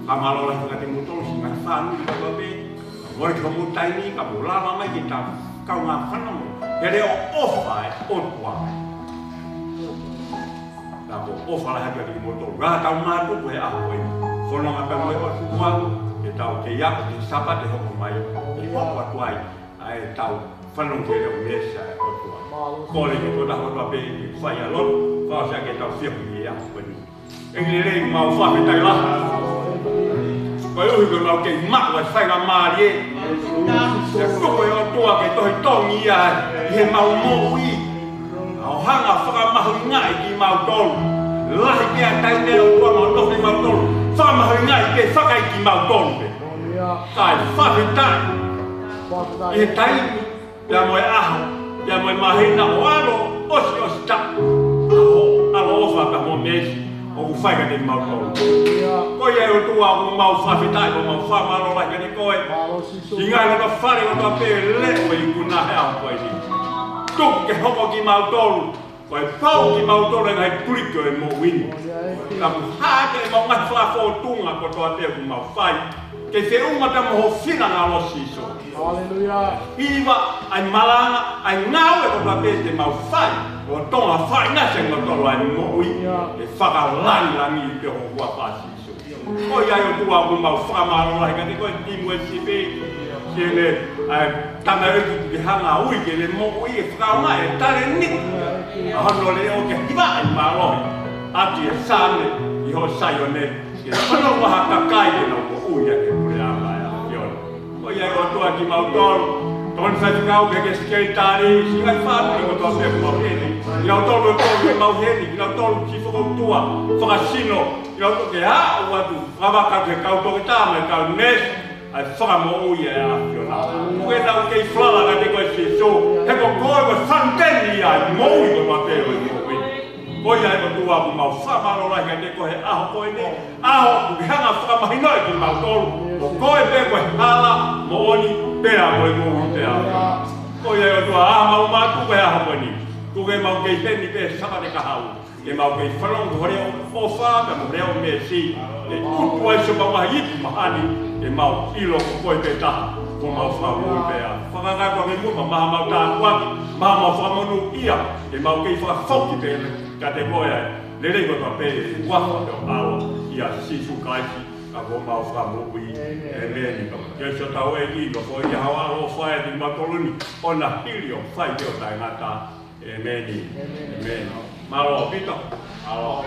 Whakamaro lahi whakate mutoro si ngā whanui kua pe. Ngoi ka mutai ni ka mulama mai ki ta kau ngā whanau. He reo ofa e otua. Nā ko ofa la haka ki moto. Rā tau mātuku he aho e. Whono ngā pēmoi o tukuangu. He tau te iako, te sapa te hoko mai. He hoko atuai. Ai tau whanau ke reo mesa e otua. Kore ki tōna hotua pe i whai alon. Whao ke tau whiahu i aho e ni. Engri rei mau whawhetai laha. Koe uhi koe mau kei maku e whainga maari e. E koko e o toa ke tohi tongi ia i he mau mou i. Au hanga whakamahu i ngai ki mau tolu. Lahi kia taine o toa mau nohi mau tolu. Whakamahu i ngai ke whakai ki mau tolu pe. Tai whawhetai. I he taini, pia moe aho, pia moe mahina o alo, osi ta. Alo ofa ka mo mesi. O whaika te mau tolu. Koe e o tua o mau whawhetai o mau whamaro lai ka ni koe. I ngai o ka whare o ka pē leo e Ikuna he au koe ni. Tuku ke hoko ki mau tolu. Koe pau ki mau tolu e ngai turiko e mo wini. Ka mu hake e mau ngai whafo tunga ko toa te ku mau whai. Ke te umata mo ho whina ngā losi iso. Iwa, ai malanga, ai ngau e ko toa pē te mau whai. O tonga whai nase ngā tolu ai moi. E whakalani langi i te hokua pasi iso. Ko iai o tua o mau whakamaro lai ka te koe timu e sipe. Kene tanga e kutu ki hanga ui ke le mo ui e whakaunga e tare niku. Hono le o ke hiwa ai marohi. Ati e sane i ho sai o ne. Ke whano waha kakai e nau ko ui a ke kure ama e a kiona. Ko iai o tua ki mau tolu. Tōni whai whikau ke skei tāre, si ngai whānui ko tō peku mau heni. I nau tōru e tōru e mau heni, i nau tōru ki whakautua, whakasino, i nau tōke hā o atu, whawaka ke kau tōke tāma e kau nes, ai whakamo ui e a whiona. Kuke nau kei whlala ka te koe se so, he ko koe ko whanteni ai, moui ko tō peku e mo heni. Koe ai ko tua ku mau whamaro lai ka te koe aho koe ne, aho kuke hanga whakamahinoi ki mau tōru, o koe peku e hala, mo oni, pēra koe mōhi te aho. Koe ai o tua mau mātu koe aho koe ni. Kuke mau kei heni pē sapa te kahau. E mau kei whanongu hore o whā, ka mo reo me si. E utu ai sopa wahi ipu mahani. E mau ilo ko koe pē taha. Ko mau whamui pē a. Whakakai koe me mua, maha mau tā kuaki. Maha mau whamonu ia. E mau kei whakawhoki pē ka te koe ai. Le rei koe pē wafa te o alo. Ia sisu kaisi. Ka ko mau whamui. E meni ka. Ke so tau e ki ko koe i hawa alo whae ti matoluni. Ona hiri o whai te o tai ngata. Amen. Amen. Malo, Pito. Malo.